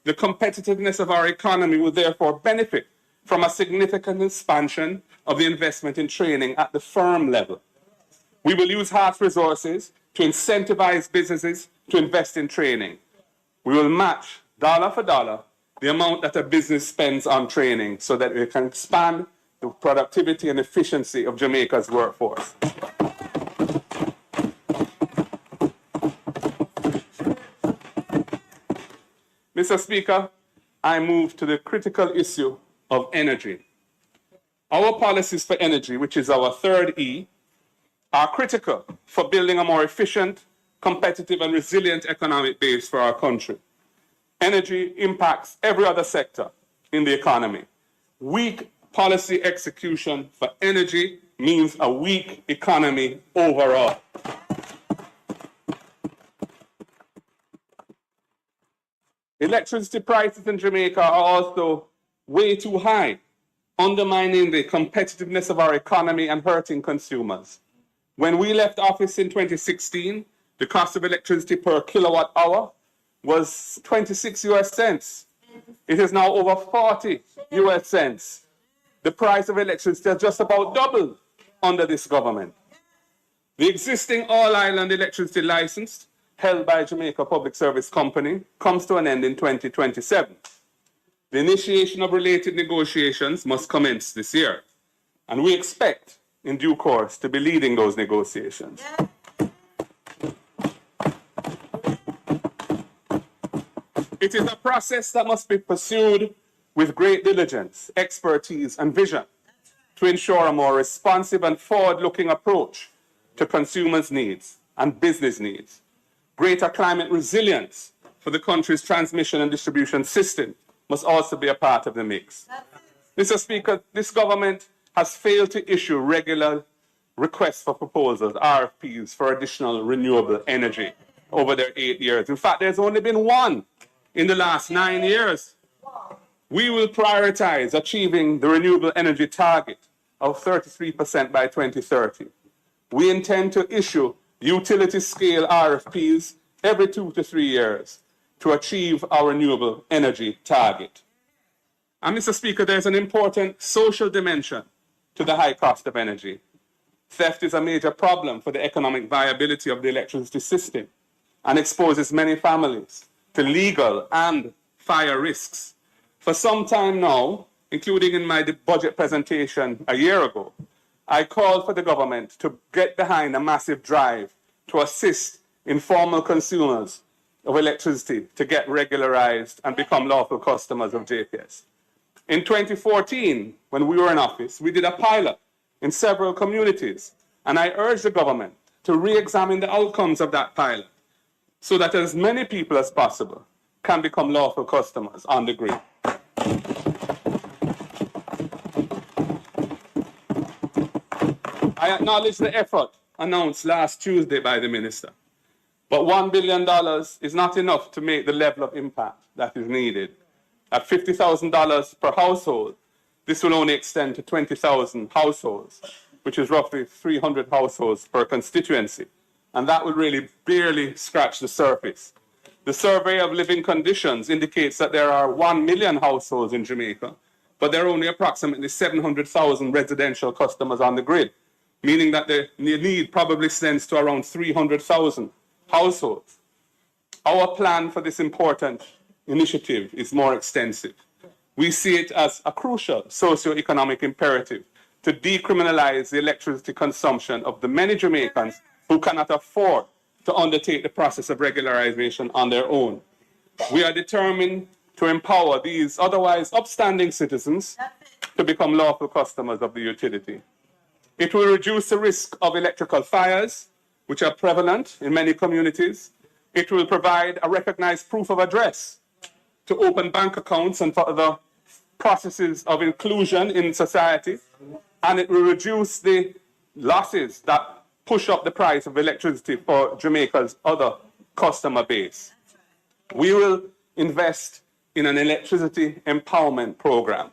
The competitiveness of our economy will therefore benefit from a significant expansion of the investment in training at the firm level. We will use HEART's resources to incentivize businesses to invest in training. We will match dollar for dollar the amount that a business spends on training so that we can expand the productivity and efficiency of Jamaica's workforce. Mr. Speaker, I move to the critical issue of energy. Our policies for energy, which is our third E, are critical for building a more efficient, competitive, and resilient economic base for our country. Energy impacts every other sector in the economy. Weak policy execution for energy means a weak economy overall. Electricity prices in Jamaica are also way too high, undermining the competitiveness of our economy and hurting consumers. When we left office in 2016, the cost of electricity per kilowatt hour was 26 US cents. It is now over 40 US cents. The price of electricity has just about doubled under this government. The existing all-island electricity license held by Jamaica Public Service Company comes to an end in 2027. The initiation of related negotiations must commence this year, and we expect in due course to be leading those negotiations. It is a process that must be pursued with great diligence, expertise, and vision to ensure a more responsive and forward-looking approach to consumers' needs and business needs, greater climate resilience for the country's transmission and distribution system must also be a part of the mix. Mr. Speaker, this government has failed to issue regular requests for proposals, RFPs, for additional renewable energy over their 8 years. In fact, there's only been one in the last 9 years. We will prioritize achieving the renewable energy target of 33% by 2030. We intend to issue utility-scale RFPs every 2 to 3 years to achieve our renewable energy target. And Mr. Speaker, there's an important social dimension to the high cost of energy. Theft is a major problem for the economic viability of the electricity system and exposes many families to legal and fire risks. For some time now, including in my budget presentation a year ago, I called for the government to get behind a massive drive to assist informal consumers of electricity to get regularized and become lawful customers of JPS. In 2014, when we were in office, we did a pilot in several communities, and I urged the government to re-examine the outcomes of that pilot so that as many people as possible can become lawful customers on the grid. I acknowledge the effort announced last Tuesday by the minister, but $1 billion is not enough to make the level of impact that is needed. At $50,000 per household, this will only extend to 20,000 households, which is roughly 300 households per constituency, and that will really barely scratch the surface. The survey of living conditions indicates that there are 1 million households in Jamaica, but there are only approximately 700,000 residential customers on the grid, meaning that the need probably extends to around 300,000 households. Our plan for this important initiative is more extensive. We see it as a crucial socio-economic imperative to decriminalize the electricity consumption of the many Jamaicans who cannot afford to undertake the process of regularization on their own. We are determined to empower these otherwise upstanding citizens to become lawful customers of the utility. It will reduce the risk of electrical fires, which are prevalent in many communities. It will provide a recognized proof of address to open bank accounts and for other processes of inclusion in society. And it will reduce the losses that push up the price of electricity for Jamaica's other customer base. We will invest in an electricity empowerment program.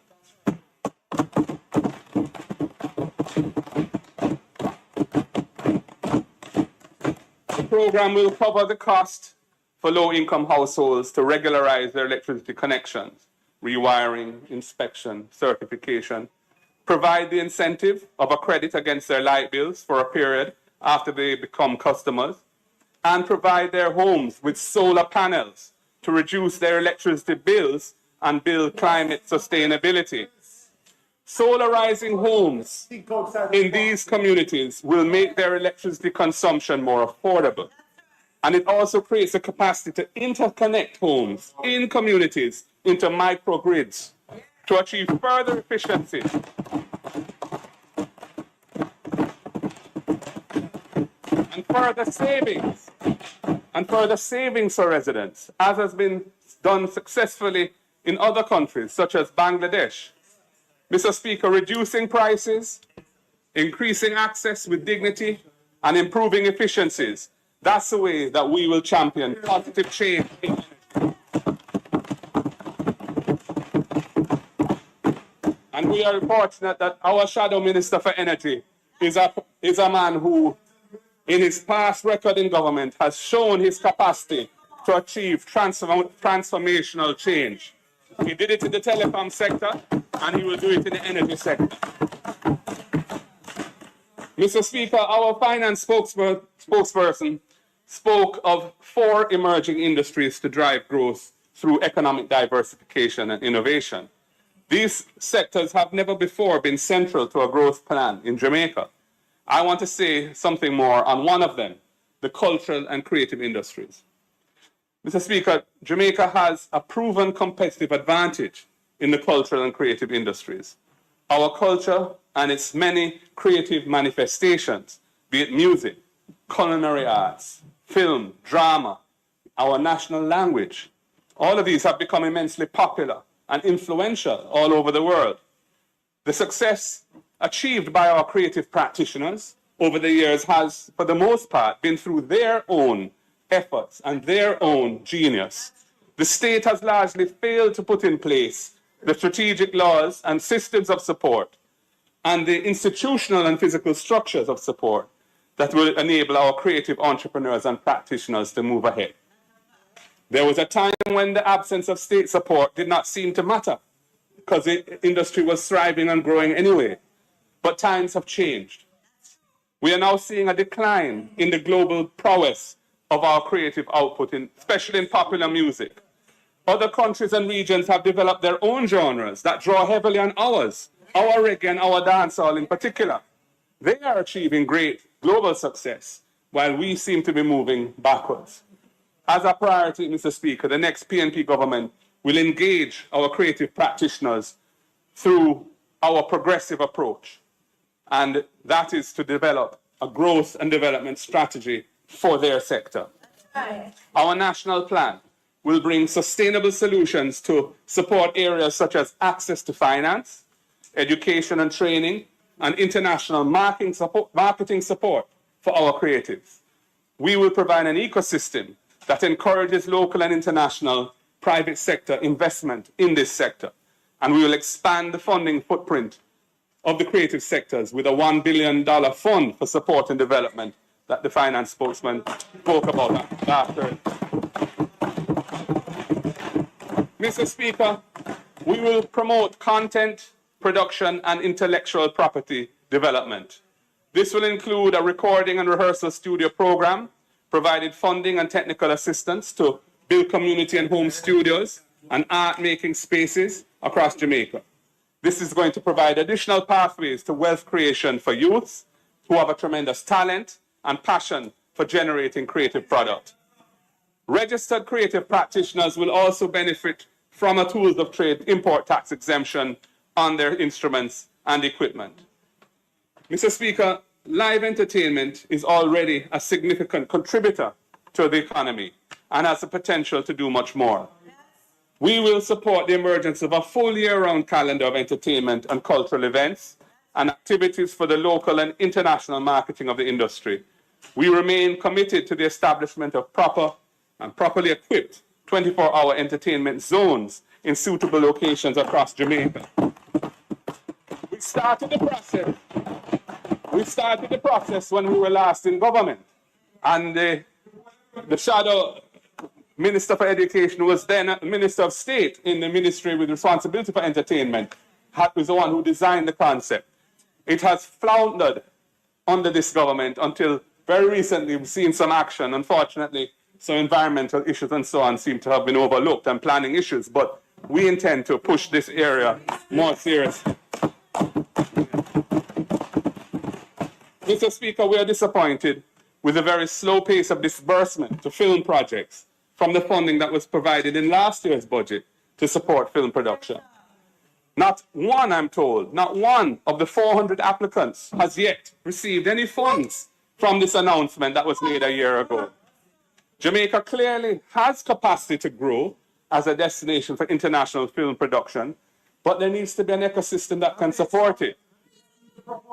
The program will cover the cost for low-income households to regularize their electricity connections, rewiring, inspection, certification, provide the incentive of a credit against their light bills for a period after they become customers, and provide their homes with solar panels to reduce their electricity bills and build climate sustainability. Solarizing homes in these communities will make their electricity consumption more affordable. And it also creates the capacity to interconnect homes in communities into microgrids to achieve further efficiency and further savings for residents, as has been done successfully in other countries such as Bangladesh. Mr. Speaker, reducing prices, increasing access with dignity, and improving efficiencies, that's the way that we will champion positive change. And we are fortunate that our Shadow Minister for Energy is a man who, in his past record in government, has shown his capacity to achieve transformational change. He did it in the telecom sector, and he will do it in the energy sector. Mr. Speaker, our finance spokesperson spoke of 4 emerging industries to drive growth through economic diversification and innovation. These sectors have never before been central to a growth plan in Jamaica. I want to say something more on one of them, the cultural and creative industries. Mr. Speaker, Jamaica has a proven competitive advantage in the cultural and creative industries. Our culture and its many creative manifestations, be it music, culinary arts, film, drama, our national language. All of these have become immensely popular and influential all over the world. The success achieved by our creative practitioners over the years has, for the most part, been through their own efforts and their own genius. The state has largely failed to put in place the strategic laws and systems of support and the institutional and physical structures of support that will enable our creative entrepreneurs and practitioners to move ahead. There was a time when the absence of state support did not seem to matter because the industry was thriving and growing anyway. But times have changed. We are now seeing a decline in the global prowess of our creative output, especially in popular music. Other countries and regions have developed their own genres that draw heavily on ours, our reggae and our dancehall in particular. They are achieving great global success, while we seem to be moving backwards. As a priority, Mr. Speaker, the next PNP government will engage our creative practitioners through our progressive approach, and that is to develop a growth and development strategy for their sector. Our national plan will bring sustainable solutions to support areas such as access to finance, education and training, and international marketing support for our creatives. We will provide an ecosystem that encourages local and international private sector investment in this sector, and we will expand the funding footprint of the creative sectors with a $1 billion fund for support and development that the finance spokesman spoke about after. Mr. Speaker, we will promote content, production, and intellectual property development. This will include a recording and rehearsal studio program, provided funding and technical assistance to build community and home studios and art-making spaces across Jamaica. This is going to provide additional pathways to wealth creation for youths who have a tremendous talent and passion for generating creative product. Registered creative practitioners will also benefit from a tools of trade import tax exemption on their instruments and equipment. Mr. Speaker, live entertainment is already a significant contributor to the economy and has the potential to do much more. We will support the emergence of a full year-round calendar of entertainment and cultural events and activities for the local and international marketing of the industry. We remain committed to the establishment of proper and properly equipped 24-hour entertainment zones in suitable locations across Jamaica. We started the process when we were last in government, and the shadow Minister for Education, who was then Minister of State in the ministry with responsibility for entertainment, was the one who designed the concept. It has floundered under this government until very recently we've seen some action. Unfortunately, some environmental issues and so on seem to have been overlooked, and planning issues, but we intend to push this area more seriously. Mr. Speaker, we are disappointed with the very slow pace of disbursement to film projects from the funding that was provided in last year's budget to support film production. Not one, I'm told, not one of the 400 applicants has yet received any funds from this announcement that was made a year ago. Jamaica clearly has capacity to grow as a destination for international film production, but there needs to be an ecosystem that can support it.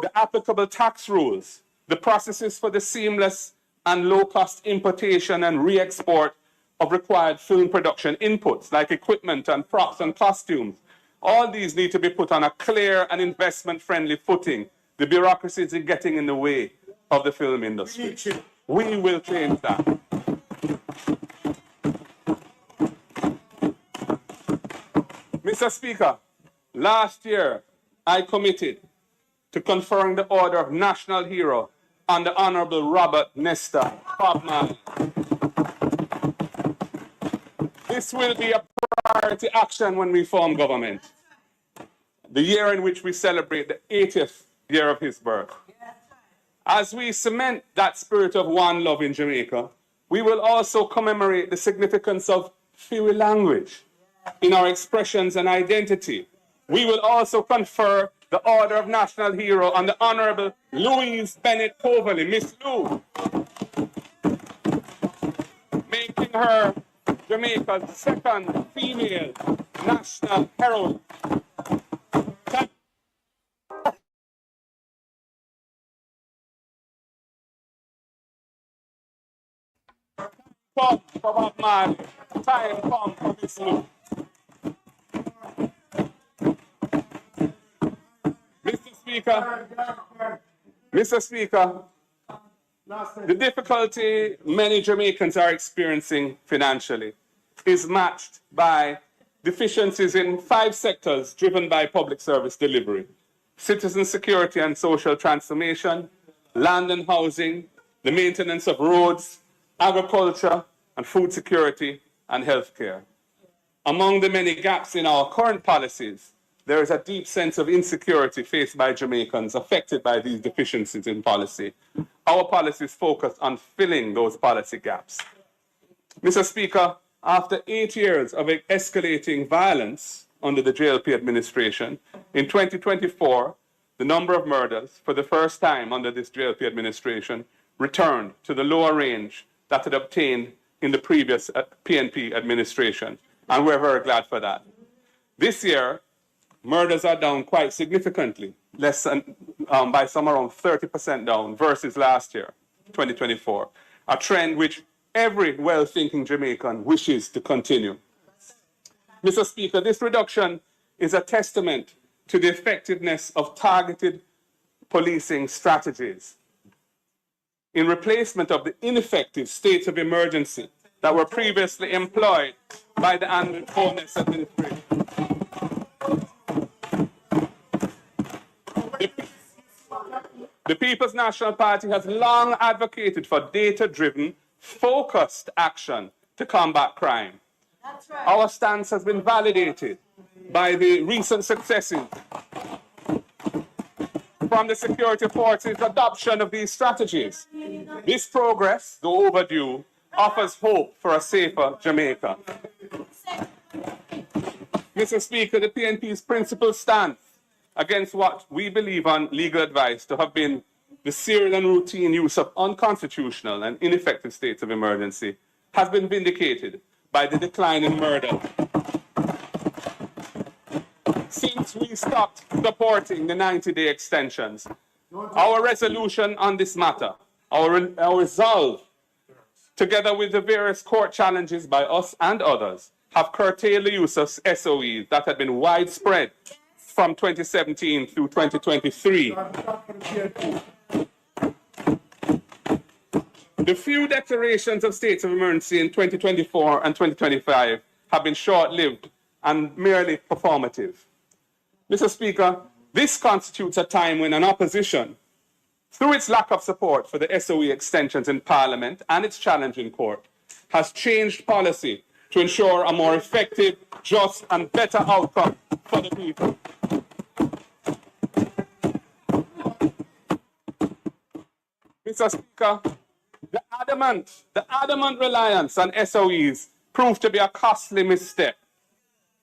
The applicable tax rules, the processes for the seamless and low-cost importation and re-export of required film production inputs like equipment and props and costumes, all these need to be put on a clear and investment-friendly footing. The bureaucracy is getting in the way of the film industry. We will change that. Mr. Speaker, last year I committed to conferring the Order of National Hero on the Honorable Robert Nesta Bob Marley. This will be a priority action when we form government, the year in which we celebrate the 80th year of his birth. As we cement that spirit of one love in Jamaica, we will also commemorate the significance of Fiwi language in our expressions and identity. We will also confer the Order of National Hero on the Honorable Louise Bennett Coverley, Miss Lou, making making her Jamaica's second female national heroine. Come for Bob Marley. Time come for this move. Mr. Speaker, the difficulty many Jamaicans are experiencing financially is matched by deficiencies in 5 sectors driven by public service delivery: citizen security and social transformation, land and housing, the maintenance of roads, agriculture and food security, and healthcare. Among the many gaps in our current policies, there is a deep sense of insecurity faced by Jamaicans affected by these deficiencies in policy. Our policies focus on filling those policy gaps. Mr. Speaker, after 8 years of escalating violence under the JLP administration, in 2024, the number of murders, for the first time under this JLP administration, returned to the lower range that had obtained in the previous PNP administration, and we're very glad for that. This year, murders are down quite significantly, less than, by some around 30% down versus last year, 2024, a trend which every well-thinking Jamaican wishes to continue. Mr. Speaker, this reduction is a testament to the effectiveness of targeted policing strategies in replacement of the ineffective states of emergency that were previously employed by the Andrew Holness administration. The People's National Party has long advocated for data-driven, focused action to combat crime. That's right. Our stance has been validated by the recent successes from the security forces' adoption of these strategies. This progress, though overdue, offers hope for a safer Jamaica. Mr. Speaker, the PNP's principal stance against what we believe on legal advice to have been the serial and routine use of unconstitutional and ineffective states of emergency has been vindicated by the decline in murder. Since we stopped supporting the 90-day extensions, our resolution on this matter, our resolve, together with the various court challenges by us and others, have curtailed the use of SOEs that had been widespread from 2017 through 2023. The few declarations of states of emergency in 2024 and 2025 have been short-lived and merely performative. Mr. Speaker, this constitutes a time when an opposition, through its lack of support for the SOE extensions in Parliament and its challenge in court, has changed policy to ensure a more effective, just, and better outcome for the people. Mr. Speaker, the adamant reliance on SOEs proved to be a costly misstep.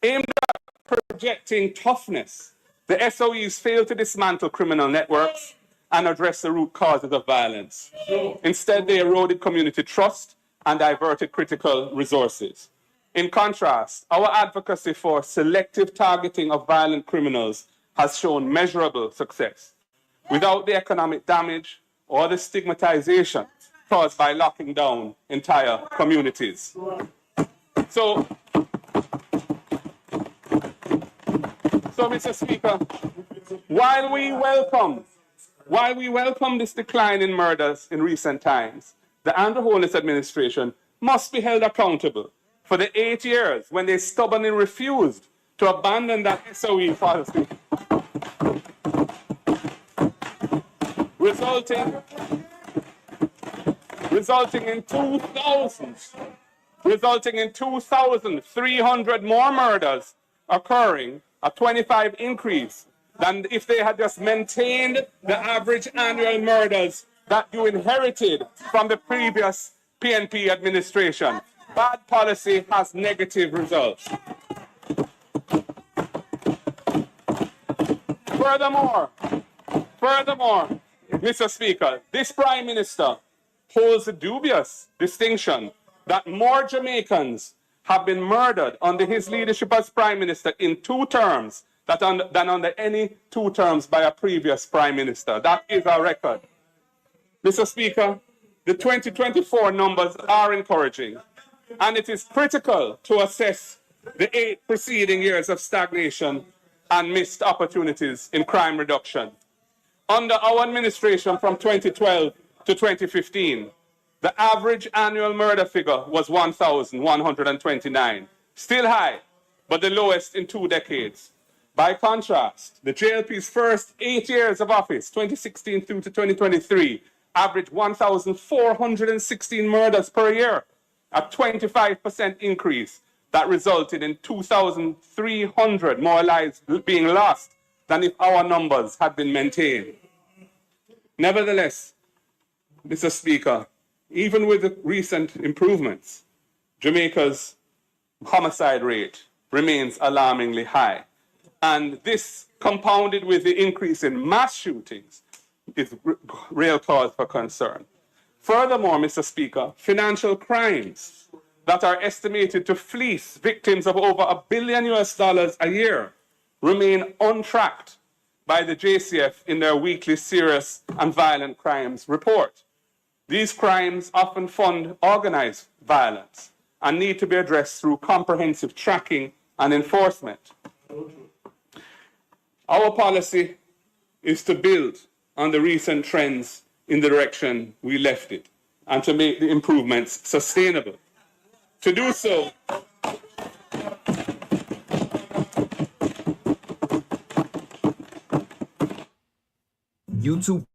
Aimed at projecting toughness, the SOEs failed to dismantle criminal networks and address the root causes of violence. Instead, they eroded community trust and diverted critical resources. In contrast, our advocacy for selective targeting of violent criminals has shown measurable success, without the economic damage or the stigmatization caused by locking down entire communities. So, Mr. Speaker, while we welcome this decline in murders in recent times, the Andrew Holness administration must be held accountable for the 8 years when they stubbornly refused to abandon that SOE policy, resulting in 2,300 more murders occurring, a 25% increase than if they had just maintained the average annual murders that you inherited from the previous PNP administration. Bad policy has negative results. Furthermore, Mr. Speaker, this Prime Minister holds the dubious distinction that more Jamaicans have been murdered under his leadership as Prime Minister in 2 terms than under any 2 terms by a previous Prime Minister. That is our record. Mr. Speaker, the 2024 numbers are encouraging, and it is critical to assess the 8 preceding years of stagnation and missed opportunities in crime reduction. Under our administration from 2012 to 2015, the average annual murder figure was 1,129, still high, but the lowest in 2 decades. By contrast, the JLP's first 8 years of office, 2016 through to 2023, averaged 1,416 murders per year, a 25% increase that resulted in 2,300 more lives being lost than if our numbers had been maintained. Nevertheless, Mr. Speaker, even with the recent improvements, Jamaica's homicide rate remains alarmingly high. And this, compounded with the increase in mass shootings, is real cause for concern. Furthermore, Mr. Speaker, financial crimes that are estimated to fleece victims of over $1 billion a year remain untracked by the JCF in their weekly serious and violent crimes report. These crimes often fund organized violence and need to be addressed through comprehensive tracking and enforcement. Our policy is to build on the recent trends in the direction we left it and to make the improvements sustainable. To do so, YouTube.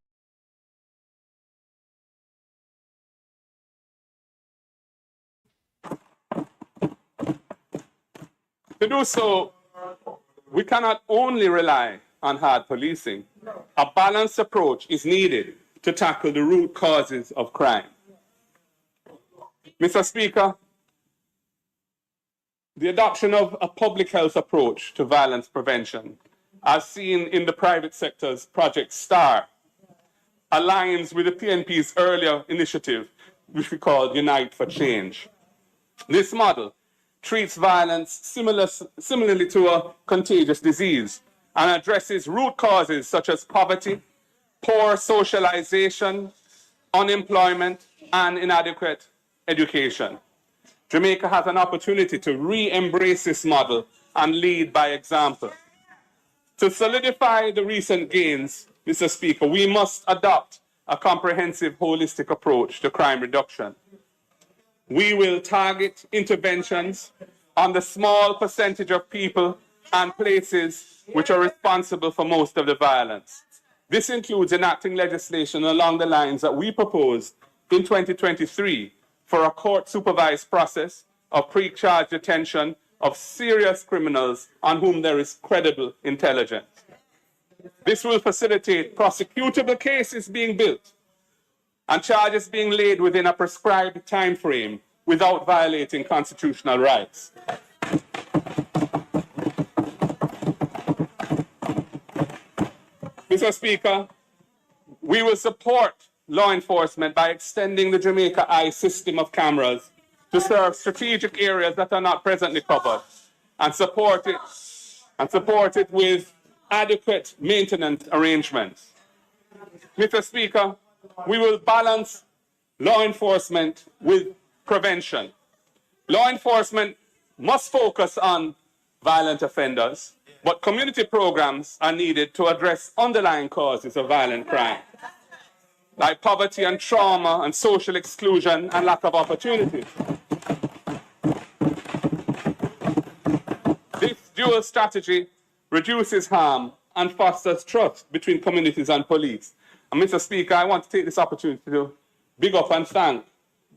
we cannot only rely on hard policing. A balanced approach is needed to tackle the root causes of crime. Mr. Speaker, the adoption of a public health approach to violence prevention, as seen in the private sector's Project STAR, aligns with the PNP's earlier initiative, which we call Unite for Change. This model treats violence similarly to a contagious disease and addresses root causes such as poverty, poor socialization, unemployment, and inadequate education. Jamaica has an opportunity to re-embrace this model and lead by example. To solidify the recent gains, Mr. Speaker, we must adopt a comprehensive, holistic approach to crime reduction. We will target interventions on the small percentage of people and places which are responsible for most of the violence. This includes enacting legislation along the lines that we proposed in 2023 for a court-supervised process of pre-charge detention of serious criminals on whom there is credible intelligence. This will facilitate prosecutable cases being built and charges being laid within a prescribed time frame without violating constitutional rights. Mr. Speaker, we will support law enforcement by extending the Jamaica Eye system of cameras to serve strategic areas that are not presently covered and support it with adequate maintenance arrangements. Mr. Speaker, we will balance law enforcement with prevention. Law enforcement must focus on violent offenders, but community programs are needed to address underlying causes of violent crime, like poverty and trauma and social exclusion and lack of opportunities. This dual strategy reduces harm and fosters trust between communities and police. And Mr. Speaker, I want to take this opportunity to big up and thank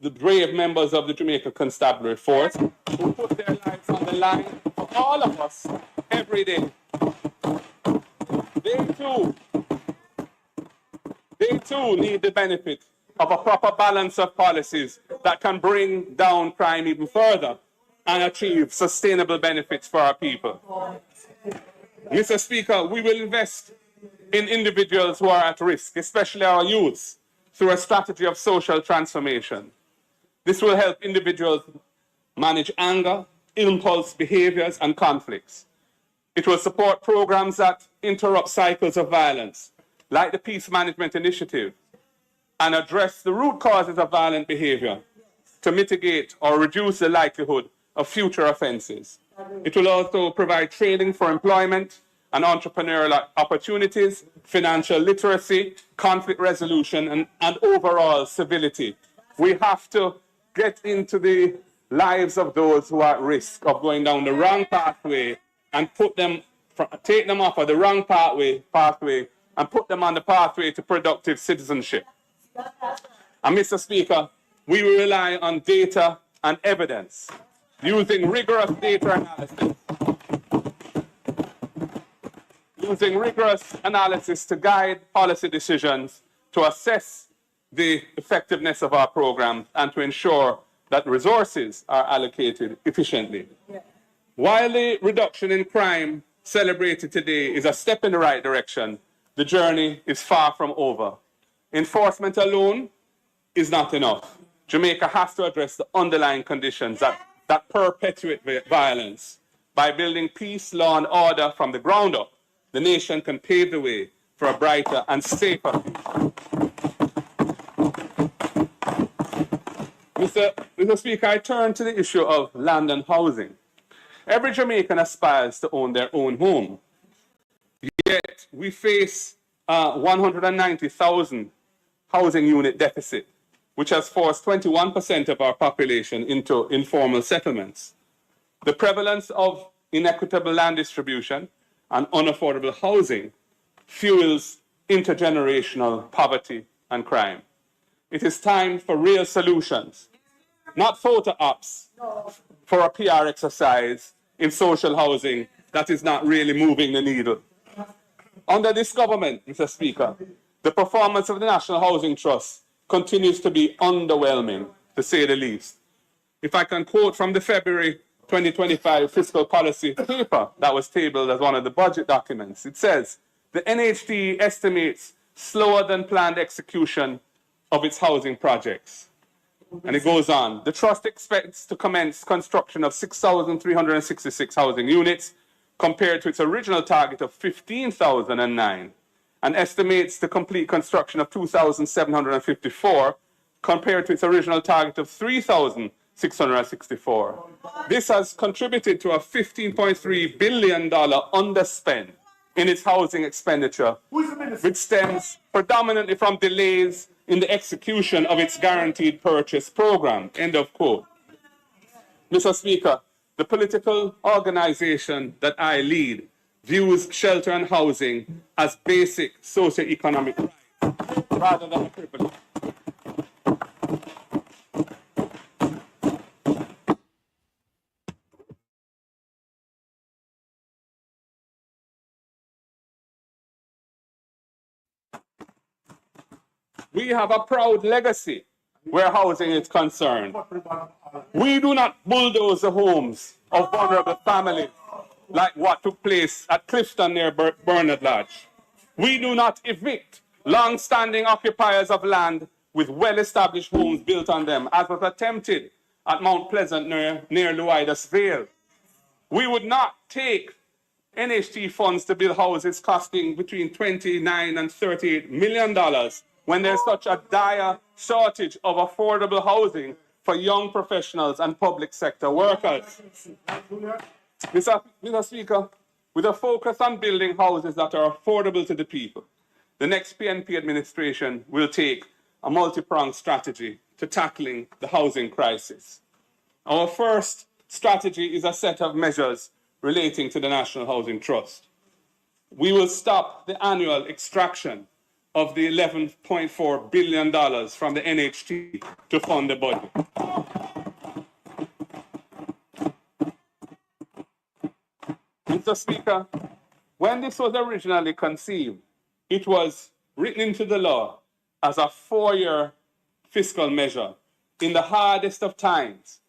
the brave members of the Jamaica Constabulary Force who put their lives on the line for all of us every day. They too need the benefit of a proper balance of policies that can bring down crime even further and achieve sustainable benefits for our people. Mr. Speaker, we will invest in individuals who are at risk, especially our youths, through a strategy of social transformation. This will help individuals manage anger, impulse behaviors, and conflicts. It will support programs that interrupt cycles of violence, like the Peace Management Initiative, and address the root causes of violent behavior to mitigate or reduce the likelihood of future offenses. It will also provide training for employment and entrepreneurial opportunities, financial literacy, conflict resolution, and overall civility. We have to get into the lives of those who are at risk of going down the wrong pathway and take them off of the wrong pathway and put them on the pathway to productive citizenship. And Mr. Speaker, we will rely on data and evidence, using rigorous data analysis to guide policy decisions, to assess the effectiveness of our programs, and to ensure that resources are allocated efficiently. While the reduction in crime celebrated today is a step in the right direction, the journey is far from over. Enforcement alone is not enough. Jamaica has to address the underlying conditions that perpetuate violence. By building peace, law, and order from the ground up, the nation can pave the way for a brighter and safer future. Mr. Speaker, I turn to the issue of land and housing. Every Jamaican aspires to own their own home. Yet we face a 190,000 housing unit deficit, which has forced 21% of our population into informal settlements. The prevalence of inequitable land distribution and unaffordable housing fuels intergenerational poverty and crime. It is time for real solutions, not photo ops for a PR exercise in social housing that is not really moving the needle. Under this government, Mr. Speaker, the performance of the National Housing Trust continues to be underwhelming, to say the least. If I can quote from the February 2025 fiscal policy paper that was tabled as one of the budget documents, it says, the NHT estimates slower than planned execution of its housing projects. And it goes on. The trust expects to commence construction of 6,366 housing units compared to its original target of 15,009, and estimates to complete construction of 2,754 compared to its original target of 3,664. This has contributed to a $15.3 billion underspend in its housing expenditure, which stems predominantly from delays in the execution of its guaranteed purchase program. End of quote. Mr. Speaker, the political organization that I lead views shelter and housing as basic socioeconomic rights rather than a privilege. We have a proud legacy where housing is concerned. We do not bulldoze the homes of vulnerable families like what took place at Clifton near Bernard Lodge. We do not evict long-standing occupiers of land with well-established homes built on them, as was attempted at Mount Pleasant near Luidas Vale. We would not take NHT funds to build houses costing between $29 and $38 million when there's such a dire shortage of affordable housing for young professionals and public sector workers. Mr. Speaker, with a focus on building houses that are affordable to the people, the next PNP administration will take a multi-pronged strategy to tackling the housing crisis. Our first strategy is a set of measures relating to the National Housing Trust. We will stop the annual extraction of the $11.4 billion from the NHT to fund the budget. Mr. Speaker, when this was originally conceived, it was written into the law as a 4-year fiscal measure in the hardest of times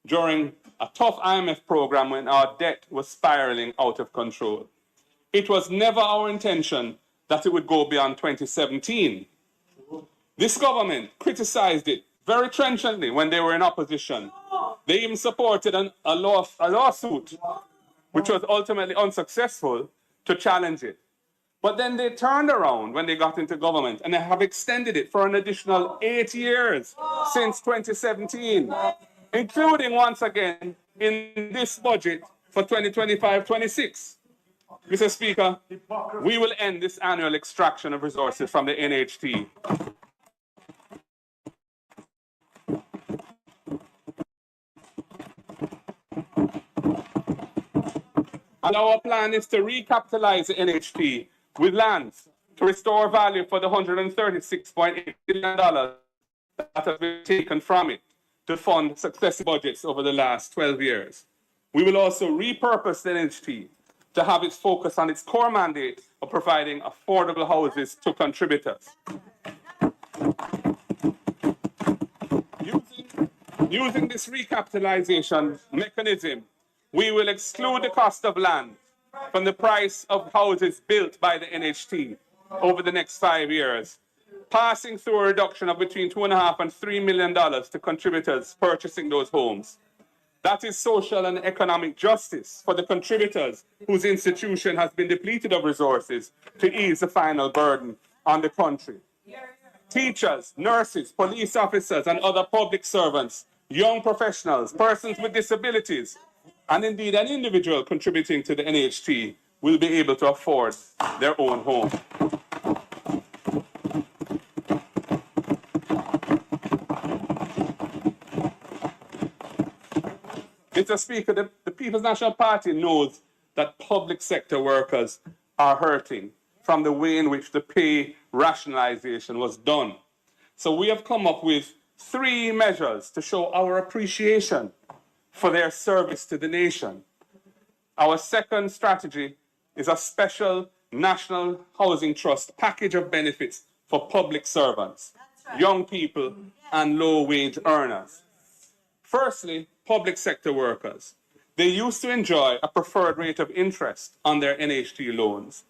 during a tough IMF program when our debt was spiraling out of control. It was never our intention that it would go beyond 2017. This government criticized it very trenchantly when they were in opposition. They even supported a lawsuit, which was ultimately unsuccessful, to challenge it. But then they turned around when they got into government and they have extended it for an additional 8 years since 2017, including once again in this budget for 2025-26. Mr. Speaker, we will end this annual extraction of resources from the NHT. And our plan is to recapitalize the NHT with lands to restore value for the $136.8 billion that has been taken from it to fund successive budgets over the last 12 years. We will also repurpose the NHT to have its focus on its core mandate of providing affordable houses to contributors. Using this recapitalization mechanism, we will exclude the cost of land from the price of houses built by the NHT over the next 5 years, passing through a reduction of between $2.5 and $3 million to contributors purchasing those homes. That is social and economic justice for the contributors whose institution has been depleted of resources to ease the final burden on the country. Teachers, nurses, police officers, and other public servants, young professionals, persons with disabilities, and indeed an individual contributing to the NHT will be able to afford their own home. Mr. Speaker, the People's National Party knows that public sector workers are hurting from the way in which the pay rationalization was done. So we have come up with 3 measures to show our appreciation for their service to the nation. Our second strategy is a special National Housing Trust package of benefits for public servants, young people, and low-wage earners. Firstly, public sector workers. They used to enjoy a preferred rate of interest on their NHT loans,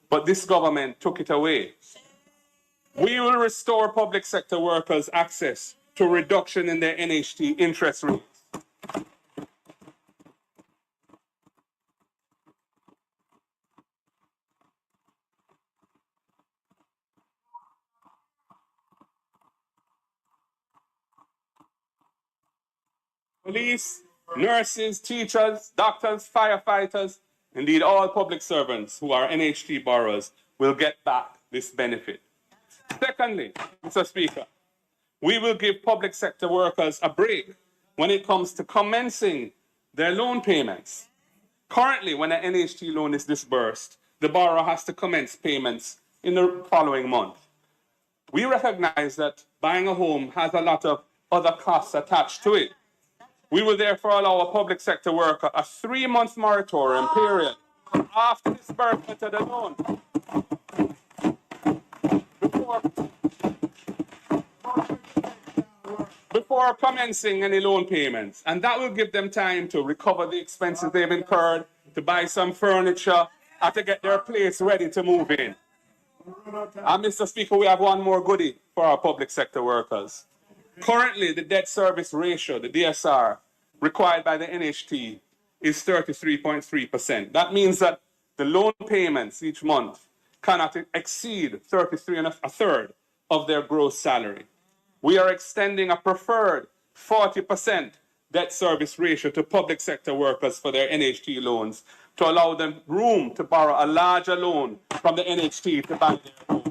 but this government took it away. We will restore public sector workers access to a reduction in their NHT interest rates. Police, nurses, teachers, doctors, firefighters, indeed all public servants who are NHT borrowers will get back this benefit. Secondly, Mr. Speaker, we will give public sector workers a break when it comes to commencing their loan payments. Currently, when an NHT loan is disbursed, the borrower has to commence payments in the following month. We recognize that buying a home has a lot of other costs attached to it. We will therefore allow a public sector worker a 3-month moratorium period after disbursement of the loan before commencing any loan payments. And that will give them time to recover the expenses they've incurred, to buy some furniture, and to get their place ready to move in. And Mr. Speaker, we have one more goodie for our public sector workers. Currently, the debt service ratio, the DSR, required by the NHT is 33.3%. That means that the loan payments each month cannot exceed 33 1/3 of their gross salary. We are extending a preferred 40% debt service ratio to public sector workers for their NHT loans to allow them room to borrow a larger loan from the NHT to buy their home.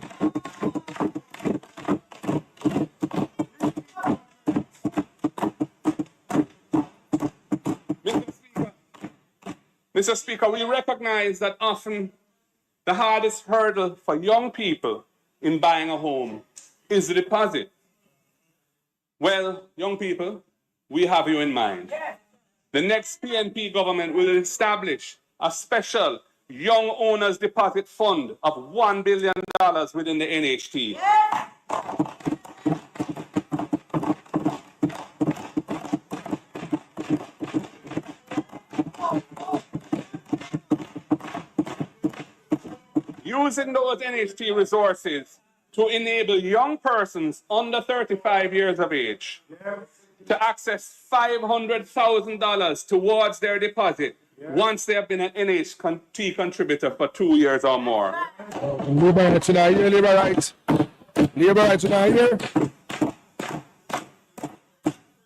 Mr. Speaker, we recognize that often the hardest hurdle for young people in buying a home is the deposit. Well, young people, we have you in mind. The next PNP government will establish a special Young Owners Deposit Fund of $1 billion within the NHT. Using those NHT resources to enable young persons under 35 years of age to access $500,000 towards their deposit once they have been an NHT contributor for 2 years or more. Labor rights in our year, labor rights. Labor rights in our year.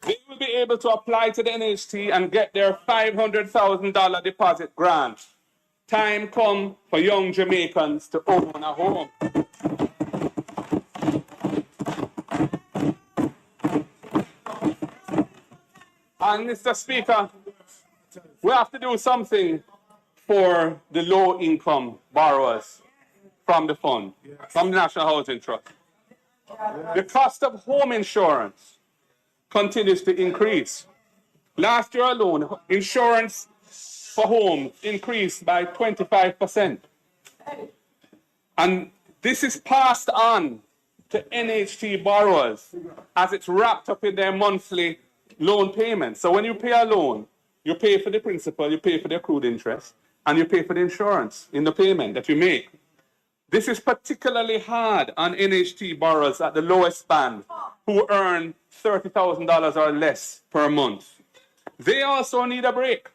They will be able to apply to the NHT and get their $500,000 deposit grant. Time come for young Jamaicans to own a home. And Mr. Speaker, we have to do something for the low-income borrowers from the fund, from the National Housing Trust. The cost of home insurance continues to increase. Last year alone, insurance for homes increased by 25%. And this is passed on to NHT borrowers as it's wrapped up in their monthly loan payments. So when you pay a loan, you pay for the principal, you pay for the accrued interest, and you pay for the insurance in the payment that you make. This is particularly hard on NHT borrowers at the lowest band who earn $30,000 or less per month. They also need a break.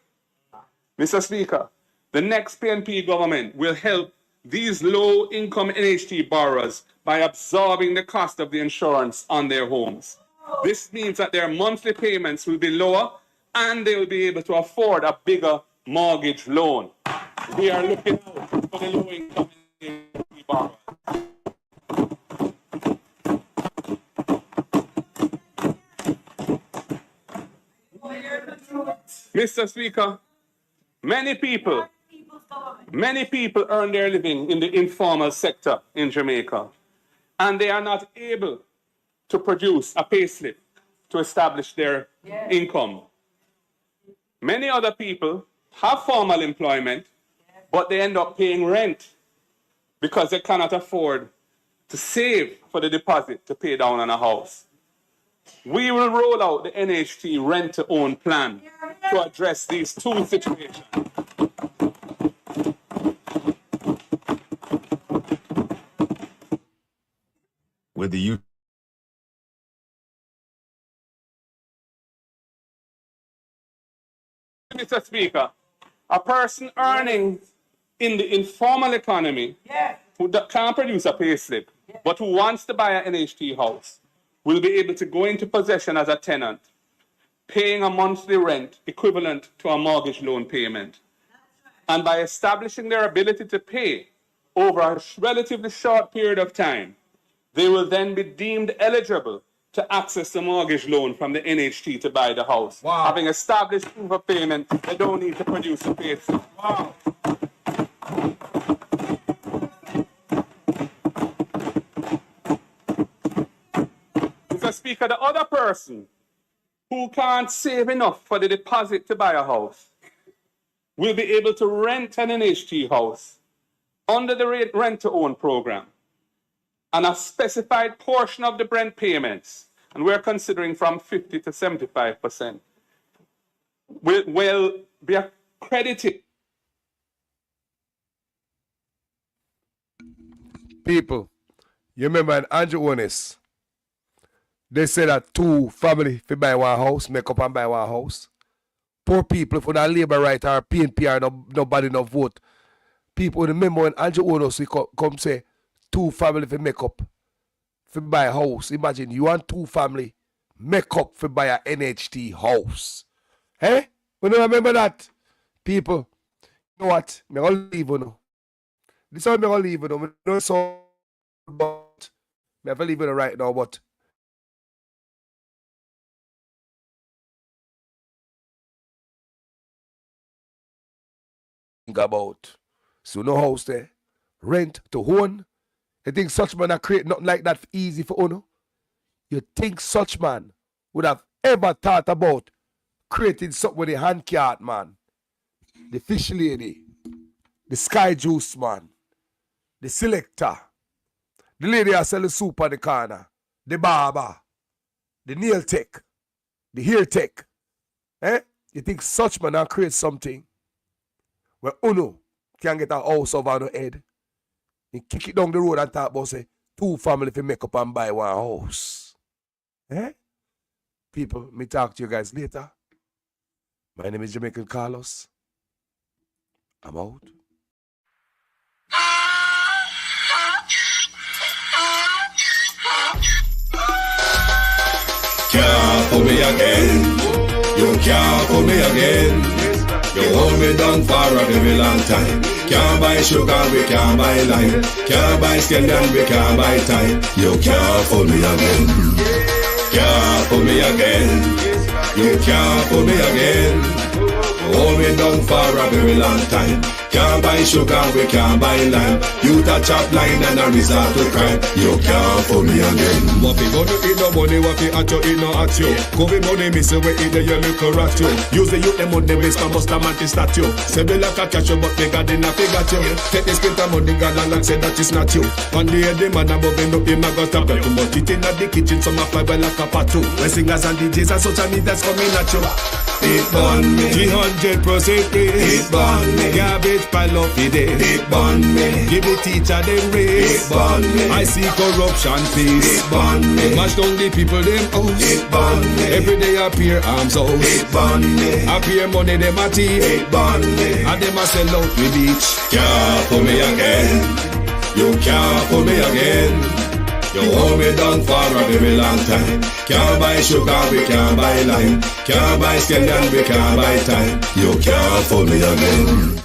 Mr. Speaker, the next PNP government will help these low-income NHT borrowers by absorbing the cost of the insurance on their homes. This means that their monthly payments will be lower and they will be able to afford a bigger mortgage loan. We are looking out for the low-income NHT borrowers. Mr. Speaker, many people earn their living in the informal sector in Jamaica, and they are not able to produce a payslip to establish their income. Many other people have formal employment, but they end up paying rent because they cannot afford to save for the deposit to pay down on a house. We will roll out the NHT rent-to-own plan to address these two situations. With the youth. Mr. Speaker, a person earning in the informal economy who can't produce a payslip, but who wants to buy an NHT house, will be able to go into possession as a tenant, paying a monthly rent equivalent to a mortgage loan payment. And by establishing their ability to pay over a relatively short period of time, they will then be deemed eligible to access the mortgage loan from the NHT to buy the house. Wow. Having established proof of payment, they don't need to produce a payslip. Wow. Mr. Speaker, the other person who can't save enough for the deposit to buy a house will be able to rent an NHT house under the rent-to-own program, and a specified portion of the rent payments, and we're considering from 50 to 75%, will be accredited. People, you remember in Andrew Onis, they say that two family fi buy one house, make up and buy one house. Poor people, for that labor right or PNP or nobody no vote. People remember when Andrew Onis come say two family fi make up fi buy a house. Imagine you and two family make up fi buy a NHT house. Hey? You don't remember that? People, you know what? Me gonna leave you now. This is how me gonna leave you now. Me know so but me have to leave you right now, but think about. So no house there. Rent to own. You think such man a create nothing like that easy for owner? You think such man would have ever thought about creating something with a hand cart, man? The fish lady, the sky juice man, the selector, the lady that sell the soup on the corner, the barber, the nail tech, the hair tech. Eh? You think such man can create something where Uno can get a house over the head and kick it down the road and talk about say two family if make up and buy one house. Eh? People, me talk to you guys later. My name is Jamaican Carlos. I'm out. Can't fool me again. You can't fool me again. You hold me down for a very long time. Can't buy sugar, we can't buy lime. Can't buy scallion, we can't buy time. You can't fool me again. Can't fool me again. You can't fool me again. Hold me down for a very long time. Can't buy sugar, we can't buy lime. You touch up line and a resort to crime. You can't fool me again. What we gonna eat no money, what we at you, eat no at you. COVID money, miss away, eat the your little rat you. Use the youth, the money, waste for bust a man to statue. Say we like a cash you, but bigger than a figure you. Take the spit of money, girl, and say that it's not you. One day the man above end up, him a got a bet. But it in the kitchen, some a fly well like a patu. When singers and DJs and social media's coming at you. It burn me 300% raise. It burn me garbage pile up the day. It burn me give the teacher them raise. It burn me I see corruption please. It burn me mash down the people them house. It burn me every day appear arms out. It burn me appear money them a thief. It burn me and them a sell out with beach. Can't fool me again. You can't fool me again. You hold me down for a very long time. Can't buy sugar, we can't buy lime. Can't buy scallion, we can't buy time. You can't fool me again.